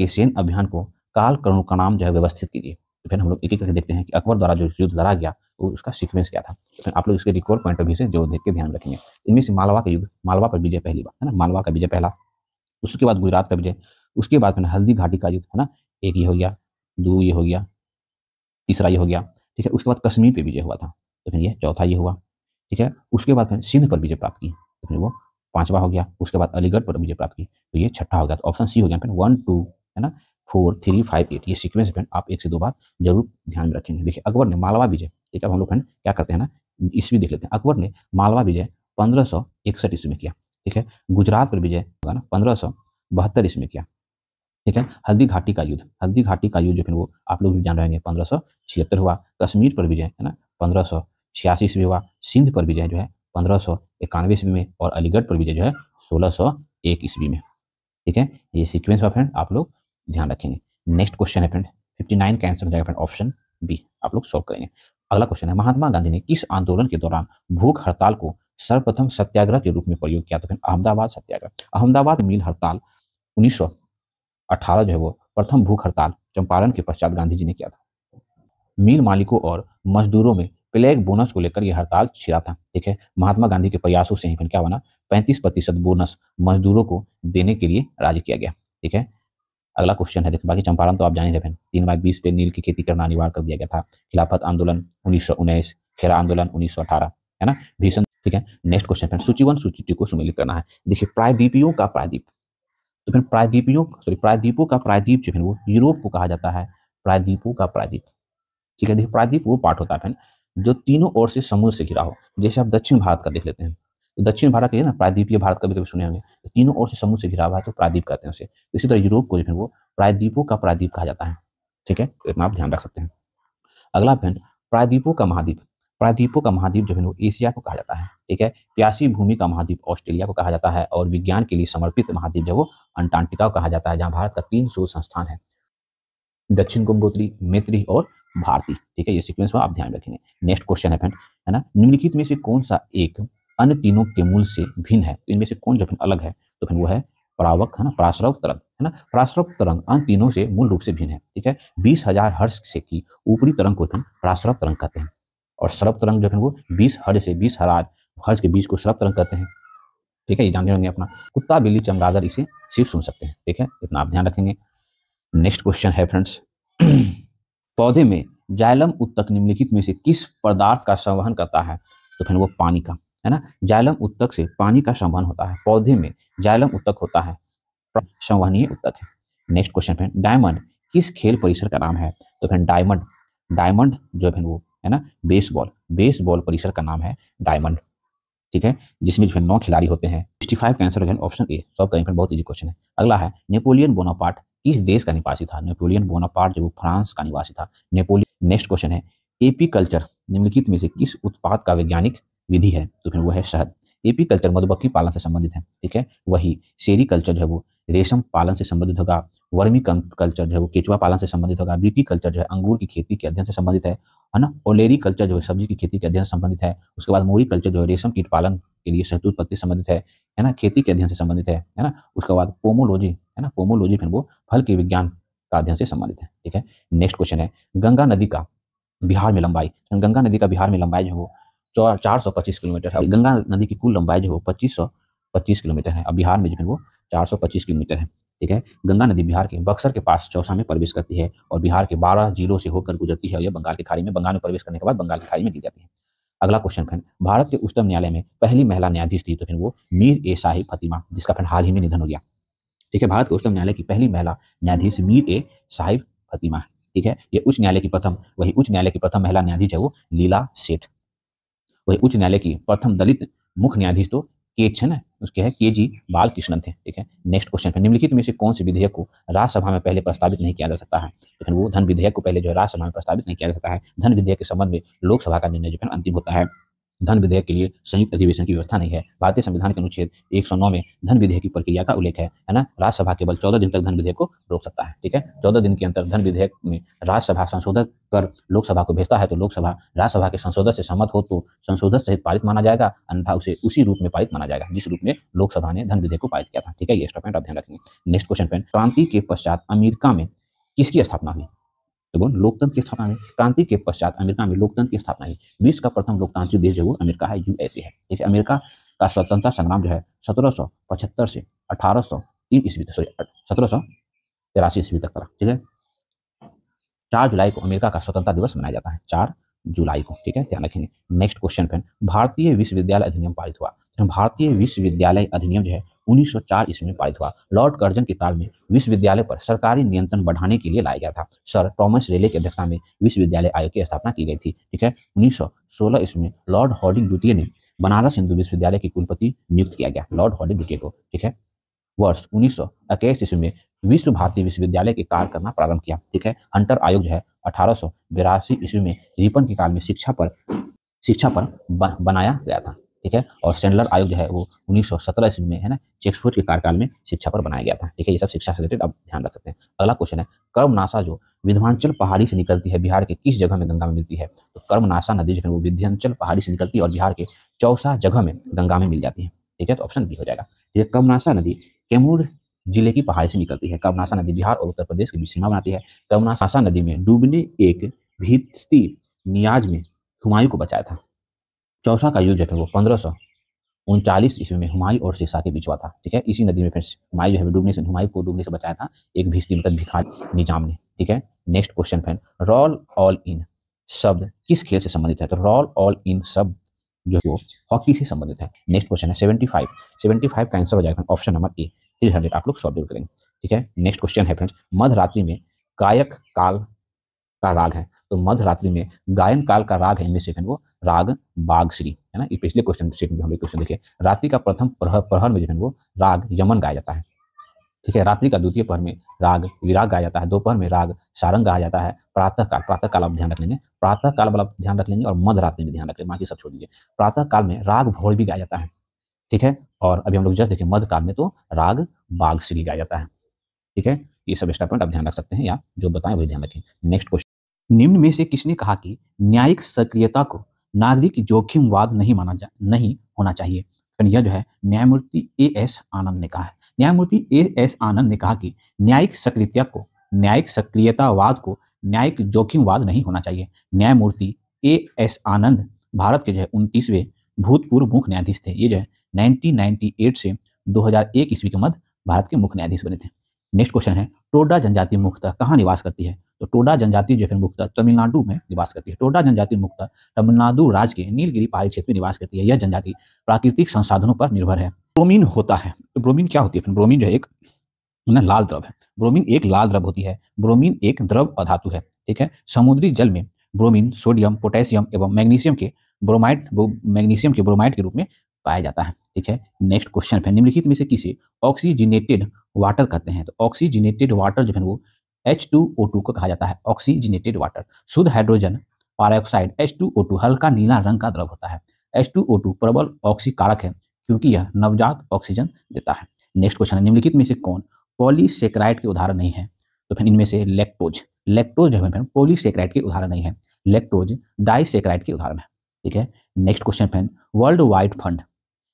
सैन्य अभियान को काल कर्ण का नाम जो है व्यवस्थित कीजिए। तो फिर हम लोग एक एक करके देखते हैं कि अकबर द्वारा जो युद्ध लड़ा गया वो उसका सीक्वेंस क्या था। तो फिर आप लोग इसके रिकॉर्ड पॉइंट ऑफ व्यू से जो देख के ध्यान रखेंगे। इनमें से मालवा का युद्ध, मालवा पर विजय पहली बार, है ना, मालवा का विजय पहला। उसके बाद गुजरात का विजय, उसके बाद फिर हल्दी घाटी का युद्ध, है ना, एक ये हो गया, 2 ये हो गया, तीसरा ये हो गया। ठीक है। उसके बाद कश्मीर पे विजय हुआ था, तो फिर ये चौथा ये हुआ। ठीक है। उसके बाद फिर सिंध पर विजय प्राप्त की, तो फिर वो 5वां हो गया। उसके बाद अलीगढ़ पर विजय प्राप्त की, तो ये 6ठा हो गया। तो ऑप्शन सी हो गया फिर 1 2, है ना, 4 3 5 8। ये सीक्वेंस फ्रेंड आप 1 से 2 बार जरूर ध्यान में रखेंगे। देखिए अकबर ने मालवा विजय, ठीक है, हम लोग फ्रेंड क्या करते हैं ना, ईस्वी देख लेते हैं। अकबर ने मालवा विजय 1561 ईस्वी में किया। ठीक है। गुजरात पर विजय होगा ना 1572 ईस्वी में किया। ठीक है। हल्दी घाटी का युद्ध जो फिर वो आप लोग भी जान रहे हैं 1576 हुआ। कश्मीर पर विजय, है ना, 1586 ईस्वी हुआ। सिंध पर विजय जो है 1591 ईस्वी में। और अलीगढ़ पर विजय जो है 1601 ईस्वी में। ठीक है। ये सीक्वेंस हुआ फ्रेंड, आप लोग ध्यान रखेंगे। नेक्स्ट क्वेश्चन है फ्रेंड 59 का आंसर हो जाएगा फ्रेंड ऑप्शन बी, आप लोग सॉल्व करेंगे। अगला क्वेश्चन है, महात्मा गांधी ने किस आंदोलन के दौरान भूख हड़ताल को सर्वप्रथम सत्याग्रह के रूप में प्रयोग किया? तो फिर अहमदाबाद सत्याग्रह। अहमदाबाद मिल हड़ताल 1918 जो है वो प्रथम भूख हड़ताल चंपारण के पश्चात गांधी जी ने किया था। मिल मालिकों और मजदूरों में प्लेग बोनस को लेकर यह हड़ताल छिड़ा था। ठीक है। महात्मा गांधी के प्रयासों से ही फिर क्या बना, 35% बोनस मजदूरों को देने के लिए राजी किया गया। ठीक है। अगला क्वेश्चन है, देखिए बाकी चंपारण तो आप जाने रहे, 3/20 पे नील की खेती करना अनिवार्य कर दिया गया था। खिलाफत आंदोलन 1919, खेरा आंदोलन 1918, है ना, भीषण। ठीक है। नेक्स्ट क्वेश्चन है, सूची 1 सूची 2 को सम्मिलित करना है। देखिए प्रायद्वीपियों का प्रायद्वीप, तो फिर प्रायद्वीपों का प्रायद्वीप जो है वो यूरोप को कहा जाता है प्रायद्वीपों का प्रायद्वीप। ठीक है। देखिए प्रायद्वीप वो पार्ट होता है फिर जो तीनों ओर से समुद्र से घिरा हो। जैसे आप दक्षिण भारत का देख लेते हैं, तो दक्षिण भारत के ना प्रायद्वीपीय भारत कभी कभी सुने होंगे, तो तीनों ओर से समुद्र से घिरा हुआ है तो प्रायद्वीप कहते हैं उसे। इसी तरह यूरोप को जो है वो प्रायद्वीपों का प्रायद्वीप कहा जाता है। ठीक है। तो इतना आप ध्यान रख सकते हैं। अगला फ्रेंड, प्रायद्वीपों का महाद्वीप। प्रायद्वीपों का महाद्वीप जो है वो एशिया को कहा जाता है। ठीक है, प्यासी भूमि का महाद्वीप ऑस्ट्रेलिया को कहा जाता है और विज्ञान के लिए समर्पित महाद्वीप जो वो अंटार्कटिका को कहा जाता है, जहां भारत का 3 शोध संस्थान है, दक्षिण गंगोत्री, मैत्री और भारती। ठीक है, ये सीक्वेंस में आप ध्यान रखेंगे। नेक्स्ट क्वेश्चन है फ्रेंड, है ना, निम्नलिखित में से कौन सा एक अन्य तीनों के मूल से भिन्न है? तो इनमें से कौन जो अलग है? तो फिर वो है परावक, है ना, पराश्रव तरंग, है ना। पराश्रव तरंग अन्य तीनों से मूल रूप से भिन्न है। ठीक है, 20,000 हर्ट्ज से की ऊपरी तरंग को पराश्रव तरंग कहते हैं और श्रव तरंग जो है वो 20 हर्ट्ज से 20,000 हर्ट्ज के बीच को श्रव तरंग कहते हैं। ठीक है, ये जानते होंगे अपना। कुत्ता, बिल्ली, चमगादड़ इसे सिर्फ सुन सकते हैं। ठीक है, इतना आप ध्यान रखेंगे। नेक्स्ट क्वेश्चन है फ्रेंड्स, पौधे में जाइलम उत्तक निम्नलिखित में से किस पदार्थ का संवहन करता है? तो फिर वो पानी का, है ना। जाइलम उत्तक से पानी का संवहन होता है। पौधे में जाइलम उत्तक होता है, संवहनीय उत्तक है। नेक्स्ट क्वेश्चन है, डायमंड किस खेल परिसर का नाम है? तो फिर डायमंड, डायमंड जो है वो, है ना, बेसबॉल, बेसबॉल परिसर का नाम है डायमंड। ठीक है, जिसमें जो है 9 खिलाड़ी होते हैं। 65 का आंसर है ऑप्शन ए। सॉल्व करेंगे, बहुत इजी क्वेश्चन है। अगला है, नेपोलियन बोनापार्ट किस देश का निवासी था? नेपोलियन बोनापार्ट जो वो फ्रांस का निवासी था, नेपोलियन। नेक्स्ट क्वेश्चन है, एपीकल्चर निम्नलिखित में से किस उत्पाद का वैज्ञानिक विधि है? तो फिर वो है शहद। एपीकल्चर मधुमक्खी पालन से संबंधित है। ठीक है, वही सेरीकल्चर जो है वो रेशम पालन से संबंधित होगा। वर्मी कल्चर जो है वो केचुआ पालन से संबंधित होगा। बीटी कल्चर जो है अंगूर की खेती के अध्ययन से संबंधित है ना। ओलेरी कल्चर जो है सब्जी की खेती के अध्ययन से संबंधित है। उसके बाद मोरी कल्चर जो है रेशम कीट पालन के लिए शहतूत उत्पत्ति संबंधित है ना, खेती के अध्ययन से संबंधित है ना। उसके बाद पोमोलॉजी, है ना, पोमोलॉजी फिर वो फल के विज्ञान का अध्ययन से संबंधित है। ठीक है, नेक्स्ट क्वेश्चन है, गंगा नदी का बिहार में लंबाई, गंगा नदी का बिहार में लंबाई जो है वो 425 किलोमीटर है। गंगा नदी की कुल लंबाई जो है 2525 किलोमीटर है। अब बिहार में जो है वो 425 किलोमीटर है। ठीक है, गंगा नदी बिहार के बक्सर के पास चौसा में प्रवेश करती है और बिहार के 12 जिलों से होकर गुजरती है और यह बंगाल की खाड़ी में, बंगाल में प्रवेश करने के बाद बंगाल की खाड़ी में गिर जाती है। अगला क्वेश्चन फ्रेंड, भारत के उच्चतम न्यायालय में पहली महिला न्यायाधीश थी? तो फिर वो मीर ए साहिब फतिमा, जिसका फिर हाल ही में निधन हो गया। ठीक है, भारत के उच्चतम न्यायालय की पहली महिला न्यायाधीश मीर ए साहिब फतिमा है। ठीक है, ये उच्च न्यायालय की प्रथम, वही उच्च न्यायालय की प्रथम महिला न्यायाधीश है वो लीला सेठ। वही उच्च न्यायालय की प्रथम दलित मुख्य न्यायाधीश तो है ना, उसके है केजी बालकृष्णन थे। ठीक है, नेक्स्ट क्वेश्चन है, निम्नलिखित में से कौन से विधेयक को राज्यसभा में पहले प्रस्तावित नहीं किया जा सकता है? तो फिर वो धन विधेयक को पहले जो है राज्यसभा में प्रस्तावित नहीं किया जा सकता है। धन विधेयक के संबंध में लोकसभा का निर्णय जो है अंतिम होता है। धन विधेयक के लिए संयुक्त अधिवेशन की व्यवस्था नहीं है। भारतीय संविधान के अनुच्छेद 109 में धन विधेयक की प्रक्रिया का उल्लेख है ना। राज्यसभा केवल 14 दिन तक धन विधेयक को रोक सकता है। ठीक है, 14 दिन के अंतर धन विधेयक में राज्यसभा संशोधन कर लोकसभा को भेजता है तो लोकसभा राज्यसभा के संशोधन से सहमत हो तो संशोधन सहित पारित माना जाएगा, अन्यथा उसे उसी रूप में पारित माना जाएगा जिस रूप में लोकसभा ने धन विधेयक को पारित किया था। ठीक है, ये एक्स्ट्रा पॉइंट आप ध्यान रखेंगे। नेक्स्ट क्वेश्चन फ्रेंड, क्रांति के पश्चात अमेरिका में किसकी स्थापना हुई? तो वो लोकतंत्र की स्थापना हुई। क्रांति के पश्चात अमेरिका में लोकतंत्र की स्थापना हुई। विश्व का प्रथम लोकतांत्रिक देश जो वो अमेरिका है, यूएसए है। ठीक है, अमेरिका का स्वतंत्रता संग्राम जो है 1775 से 1803 ईस्वी तक, सॉरी 1783 ईस्वी तक चला। ठीक है, 4 जुलाई को अमेरिका का स्वतंत्रता दिवस मनाया जाता है, 4 जुलाई को। ठीक है, ध्यान रखेंगे। नेक्स्ट क्वेश्चन फ्रेंड, भारतीय विश्वविद्यालय अधिनियम पारित हुआ। भारतीय विश्वविद्यालय अधिनियम जो है 1904 ईस्वी में पारित हुआ। लॉर्ड कर्जन के काल में विश्वविद्यालय पर सरकारी नियंत्रण बढ़ाने के लिए लाया गया था। सर थॉमस रेले की अध्यक्षता में विश्वविद्यालय आयोग की स्थापना की गई थी। ठीक है, 1916 ईस्वी में लॉर्ड हार्डिंग द्वितीय ने बनारस हिंदू विश्वविद्यालय के कुलपति नियुक्त किया गया, लॉर्ड हार्डिंग द्वितीय को। ठीक है, वर्ष 1921 ईस्वी में विश्व भारती विश्वविद्यालय के कार्य करना प्रारंभ किया। ठीक है, हंटर आयोग जो है 1882 ईस्वी में रिपन के काल में शिक्षा पर बनाया गया था। ठीक है, और सैंडलर आयोग जो है वो 1917 ईस्वी में, है ना, चेक्सफोर्ड के कार्यकाल में शिक्षा पर बनाया गया था। ठीक है, ये सब शिक्षा से रिलेटेड आप ध्यान रख सकते हैं। अगला क्वेश्चन है, कर्मनाशा जो विंध्याचल पहाड़ी से निकलती है बिहार के किस जगह में गंगा में मिलती है? तो कर्मनाशा नदी जो है वो विंध्याचल पहाड़ी से निकलती है और बिहार के चौसा जगह में गंगा में मिल जाती है। ठीक है, तो ऑप्शन बी हो जाएगा। ये कर्मनाशा नदी कैमूर जिले की पहाड़ी से निकलती है। कर्मनाशा नदी बिहार और उत्तर प्रदेश के बीच सीमा बनाती है। कर्मनाशा नदी में डूबने एक भित्ती नियाज में हुमायूं को बचाया था। चौसा का युद्ध जो है वो 1539 ईस्वी में हुमायूं और शेरशाह के बीच हुआ था। ठीक है, इसी नदी में फिर हुमायूं जो है हुमायूं को डूबने से बचाया था एक भिस्ती मतलब भिखारी निजाम ने। ठीक है, next question friend, roll all in शब्द किस खेल से संबंधित है? तो रोल ऑल इन शब्द जो है वो हॉकी से संबंधित है। नेक्स्ट क्वेश्चन है 75 का आंसर हो जाएगा ऑप्शन नंबर ए, 300। आप लोग सॉल्व करेंगे। ठीक है, नेक्स्ट क्वेश्चन है फ्रेंड्स, मध्यरात्रि में गायक काल का राग है। तो मध्यरात्रि में गायन काल का राग है इनमें से वो राग बागश्री, है ना। ये पिछले क्वेश्चन में हम लोग क्वेश्चन देखे, रात्रि का प्रथम प्रहर में जो है वो राग यमन गाया जाता है। ठीक है, रात्रि का द्वितीय प्रहर में राग विराग गाया जाता है, दोपहर में राग सारंग गाया जाता है, प्रातः काल आप ध्यान रख लेंगे, प्रातः काल वाला ध्यान रख लेंगे और मध्य रात्रि में ध्यान रख लेंगे, बाकी सब छोड़ दीजिए। प्रातः काल में राग भोर भी गाया जाता है, ठीक है। और अभी हम लोग जस्ट देखें मध्य काल में तो राग बागश्री गाया जाता है, ठीक है। ये सब एक्स्ट्रा पॉइंट आप ध्यान रख सकते हैं या जो बताएं वही ध्यान रखें। नेक्स्ट क्वेश्चन, निम्न में से किसने कहा कि न्यायिक सक्रियता को नागरिक जोखिमवाद नहीं होना चाहिए? तो यह जो है न्यायमूर्ति ए.एस. आनंद ने कहा है। न्यायमूर्ति ए.एस. आनंद ने कहा कि न्यायिक सक्रियतावाद को न्यायिक जोखिमवाद नहीं होना चाहिए। न्यायमूर्ति ए.एस. आनंद भारत के जो है 29वें भूतपूर्व मुख्य न्यायाधीश थे। ये जो है 1998 से 2001 ईस्वी के मध्य भारत के मुख्य न्यायाधीश बने थे। नेक्स्ट क्वेश्चन है, टोडा जनजाति मुख्यतः कहाँ निवास करती है? तो टोडा जनजाति जो है मुख्यतः तमिलनाडु में निवास करती है। टोडा जनजाति मुख्यतः तमिलनाडु राज्य के नीलगिरी पहाड़ी क्षेत्र में निवास करती है। यह जनजाति प्राकृतिक संसाधनों पर निर्भर है। ब्रोमीन होता है, तो ब्रोमीन क्या होती है? ब्रोमीन जो है एक लाल द्रव है। ब्रोमीन एक लाल द्रव होती है। ब्रोमीन एक द्रव अधातु है, ठीक है। समुद्री जल में ब्रोमीन सोडियम, पोटेशियम एवं मैग्नीशियम के ब्रोमाइड के रूप में पाया जाता है, ठीक है। नेक्स्ट क्वेश्चन है, निम्नलिखित में से किसे ऑक्सीजनेटेड वाटर कहते हैं? तो ऑक्सीजनेटेड वाटर जो है वो H2O2 को कहा जाता है। ऑक्सीजनेटेड वाटर शुद्ध हाइड्रोजन पेरोक्साइड H2O2 हल्का नीला रंग का द्रव होता है। H2O2 प्रबल ऑक्सीकारक है क्योंकि यह नवजात ऑक्सीजन देता है। नेक्स्ट क्वेश्चन है, निम्नलिखित में से कौन पॉलीसेकेराइड के उदाहरण नहीं है? तो फिर इनमें से लैक्टोज जो है पॉलीसेकेराइड के उदाहरण नहीं है। लैक्टोज डाइसेकेराइड के उदाहरण है, ठीक है। नेक्स्ट क्वेश्चन है, वर्ल्ड वाइड फंड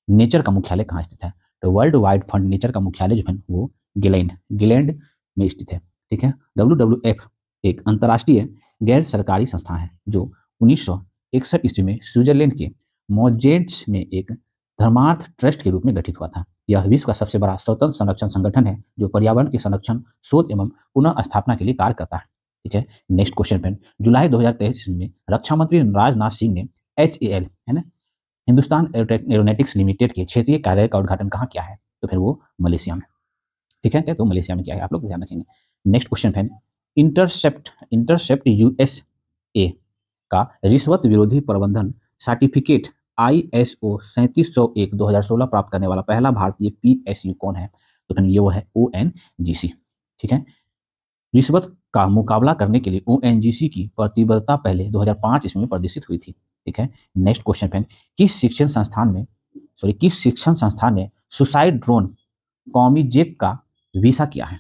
नेचर का मुख्यालय कहाँ स्थित है? तो वर्ल्ड वाइड फंड नेचर का मुख्यालय जो है वो गिलैंड में स्थित है, ठीक है। WWF एक अंतर्राष्ट्रीय गैर सरकारी संस्था है जो 1961 ईस्वी में स्विट्जरलैंड के मोजेंट्स में एक धर्मार्थ ट्रस्ट के रूप में गठित हुआ था। यह विश्व का सबसे बड़ा स्वतंत्र संरक्षण संगठन है जो पर्यावरण के संरक्षण, शोध एवं पुनः स्थापना के लिए कार्य करता है, ठीक है। नेक्स्ट क्वेश्चन पे, जुलाई 2023 में रक्षा मंत्री राजनाथ सिंह ने HAL है ना, हिंदुस्तान एरोनॉटिक्स लिमिटेड के क्षेत्रीय कार्यालय का उद्घाटन कहाँ किया है? तो फिर वो मलेशिया में, ठीक है। तो मलेशिया में किया है, आप लोग ध्यान रखेंगे। नेक्स्ट क्वेश्चन है, इंटरसेप्ट USA का रिश्वत विरोधी प्रबंधन सर्टिफिकेट ISO 3701 2016 प्राप्त करने वाला पहला भारतीय PSU कौन है? तो फिर ये वो है ONGC, ठीक है। रिश्वत का मुकाबला करने के लिए ONGC की प्रतिबद्धता पहले 2005 ईस्वी में प्रदर्शित हुई थी, ठीक है। नेक्स्ट क्वेश्चन है, किस शिक्षण संस्थान ने सुसाइड ड्रोन कॉमीजेक का विकास किया है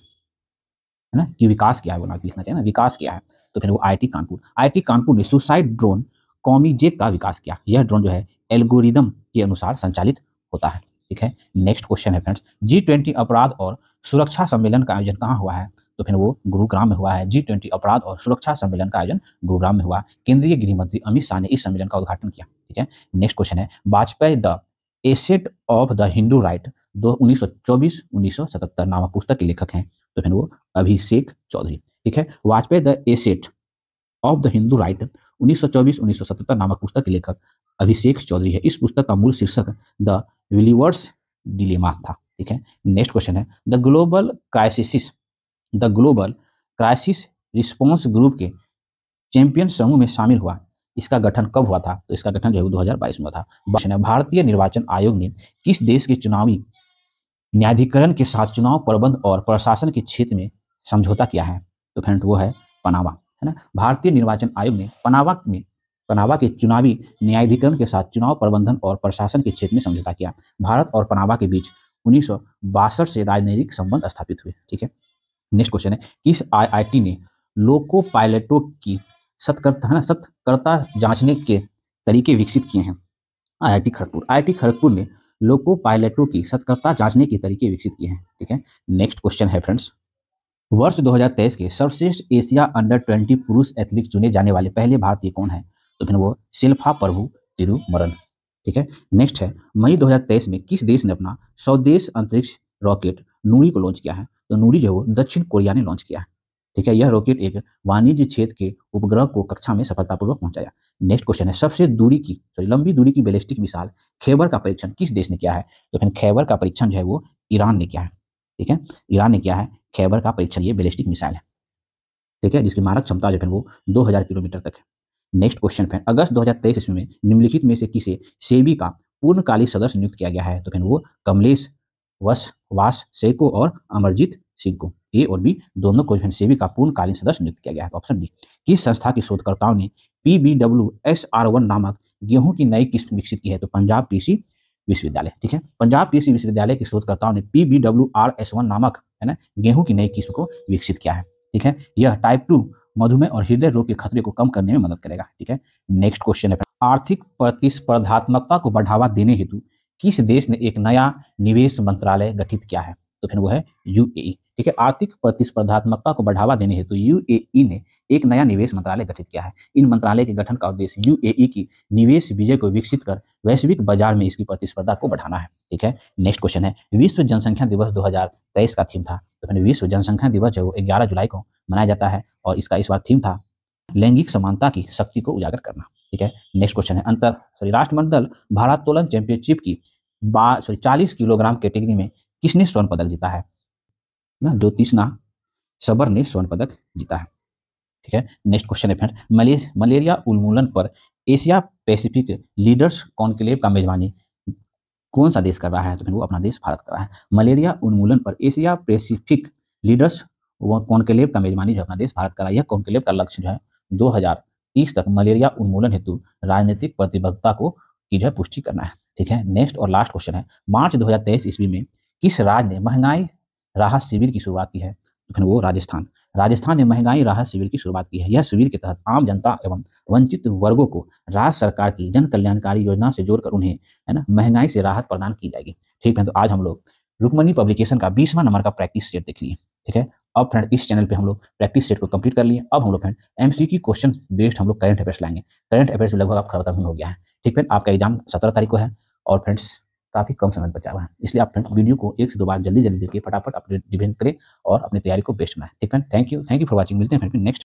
ना, कि विकास किया है, वो ना लिखना चाहिए ना, विकास किया है। तो फिर वो IIT कानपुर ने सुसाइड ड्रोन कॉमीजेक का विकास किया। यह ड्रोन जो है एल्गोरिदम के अनुसार संचालित होता है, ठीक है। नेक्स्ट क्वेश्चन है फ्रेंड्स, G20 अपराध और सुरक्षा सम्मेलन का आयोजन कहाँ हुआ है? तो फिर वो गुरुग्राम में हुआ है। G20 अपराध और सुरक्षा सम्मेलन का आयोजन गुरुग्राम में हुआ। केंद्रीय गृह मंत्री अमित शाह ने इस सम्मेलन का उद्घाटन किया, ठीक है। नेक्स्ट क्वेश्चन है, Vajpayee the asset of the Hindu right 1924-1977 नामक पुस्तक के लेखक हैं। तो फिर वो अभिषेक चौधरी, ठीक है। Vajpayee the asset of the Hindu right 1924-1977 नामक पुस्तक के लेखक अभिषेक चौधरी है। इस पुस्तक का मूल शीर्षक द विलीवर्स डिलेमा था, ठीक है। नेक्स्ट क्वेश्चन है, the global crisis response group के चैंपियन समूह में शामिल हुआ। इसका गठन कब हुआ था? तो इसका गठन जो है 2022 में था। भारतीय निर्वाचन आयोग ने किस देश के चुनावी न्यायाधिकरण के साथ चुनाव प्रबंध और प्रशासन के क्षेत्र में समझौता किया है? तो फ्रेंड वो है पनामा, है ना। भारतीय निर्वाचन आयोग ने पनामा के चुनावी न्यायाधिकरण के साथ चुनाव प्रबंधन और प्रशासन के क्षेत्र में समझौता किया। भारत और पनामा के बीच 1962 से राजनीतिक संबंध स्थापित हुए, ठीक है। नेक्स्ट क्वेश्चन है, किस IIT ने लोको पायलटों की सतर्कता जांचने के तरीके विकसित किए हैं? IIT खड़गपुर ने लोको पायलटों की सतर्कता जांचने के तरीके विकसित किए हैं, ठीक है। नेक्स्ट क्वेश्चन है फ्रेंड्स, वर्ष 2023 के सर्वश्रेष्ठ एशिया अंडर-20 पुरुष एथलीट चुने जाने वाले पहले भारतीय कौन है? तो फिर वो शिल्पा प्रभु तिरुमरन, ठीक है। नेक्स्ट है, मई 2023 में किस देश ने अपना स्वदेश अंतरिक्ष रॉकेट नूरी को लॉन्च किया है? तो नूरी जो है दक्षिण कोरिया ने लॉन्च किया है, ठीक है। यह रॉकेट एक वाणिज्य क्षेत्र के उपग्रह को कक्षा में सफलतापूर्वक पहुंचाया। नेक्स्ट क्वेश्चन है, सबसे लंबी दूरी की बैलिस्टिक मिसाइल खैबर का परीक्षण किस देश ने किया है? तो फिर खैबर का परीक्षण जो है वो ईरान ने किया है, ठीक है। ईरान ने किया है खैबर का परीक्षण, ये बैलिस्टिक मिसाइल है, ठीक है, जिसकी मारक क्षमता जो है वो 2000 किलोमीटर तक है। नेक्स्ट क्वेश्चन है, अगस्त 2023 ईस्वी में निम्नलिखित में से किसे सेबी का पूर्णकालिक सदस्य नियुक्त किया गया है? तो फिर वो कमलेश वाससेको और अमरजीत सिंह को, ए और बी दोनों को सेबी का पूर्णकालीन सदस्य नियुक्त किया गया है। ऑप्शन डी, किस संस्था के शोधकर्ताओं ने PBWSR1 नामक गेहूं की नई किस्म विकसित की है? तो पंजाब कृषि विश्वविद्यालय। ठीक है, पंजाब कृषि विश्वविद्यालय के शोधकर्ताओं ने PBWRS1 नामक है ना गेहूं की नई किस्म को विकसित किया है। ठीक है, यह टाइप 2 मधुमेह और हृदय रोग के खतरे को कम करने में मदद करेगा। ठीक है, नेक्स्ट क्वेश्चन है, आर्थिक प्रतिस्पर्धात्मकता को बढ़ावा देने हेतु किस देश ने एक नया निवेश मंत्रालय गठित किया है? तो फिर वो है यूएई। ठीक है, आर्थिक प्रतिस्पर्धात्मकता को बढ़ावा देने हेतु यूएई ने एक नया निवेश मंत्रालय गठित किया है। इन मंत्रालय के गठन का उद्देश्य यूएई की निवेश विजय को विकसित कर वैश्विक बाजार में इसकी प्रतिस्पर्धा को बढ़ाना है। ठीक है, नेक्स्ट क्वेश्चन है, विश्व जनसंख्या दिवस 2023 का थीम था। तो फिर विश्व जनसंख्या दिवस जो 11 जुलाई को मनाया जाता है और इसका इस बार थीम था लैंगिक समानता की शक्ति को उजागर करना। ठीक है, नेक्स्ट क्वेश्चन है, राष्ट्रमंडल भारोत्तोलन चैंपियनशिप की 40 किलोग्राम कैटेगरी में किसने स्वर्ण पदक जीता है? ना ज्योतिषना सबर ने स्वर्ण पदक जीता है। ठीक है, नेक्स्ट क्वेश्चन है फ्रेंड, मलेरिया उन्मूलन पर एशिया पैसिफिक लीडर्स कॉन्क्लेव का मेजबानी कौन सा देश कर रहा है? तो फिर वो अपना देश भारत कर रहा है। मलेरिया उन्मूलन पर एशिया पैसिफिक लीडर्स कॉन्क्लेव का मेजबानी जो अपना देश भारत कर रहा है। यह कॉन्क्लेव का लक्ष्य जो है 2030 तक मलेरिया उन्मूलन हेतु राजनीतिक प्रतिबद्धता को की जो है पुष्टि करना है। ठीक है, नेक्स्ट और लास्ट क्वेश्चन है, मार्च 2023 ईस्वी में किस राज्य ने महंगाई राहत शिविर की शुरुआत की है? तो फिर वो राजस्थान ने महंगाई राहत शिविर की शुरुआत की है। यह शिविर के तहत आम जनता एवं वंचित वर्गों को राज्य सरकार की जन कल्याणकारी योजना से जोड़कर उन्हें है ना महंगाई से राहत प्रदान की जाएगी। ठीक है, तो आज हम लोग रुक्मणी पब्लिकेशन का 20वां नंबर का प्रैक्टिस सेट देख लिए। ठीक है, अब फ्रेंड इस चैनल पे हम लोग प्रैक्टिस सेट को कंप्लीट कर लिए। अब हम लोग फ्रेंड एमसीक्यू क्वेश्चन बेस्ड हम लोग करंट अफेयर्स लाएंगे। करंट अफेयर्स लगभग आप खत्म ही हो गया है। ठीक है, आपका एग्जाम 17 तारीख को है और फ्रेंड्स काफ़ी कम समय बचा हुआ है, इसलिए आप फ्रेंड वीडियो को 1 से 2 बार जल्दी देखिए, फटाफट अपने रिवीजन करें और अपनी तैयारी को बेस्ट बनाएं। ठीक है, थैंक यू फॉर वॉचिंग। मिलते हैं फिर नेक्स्ट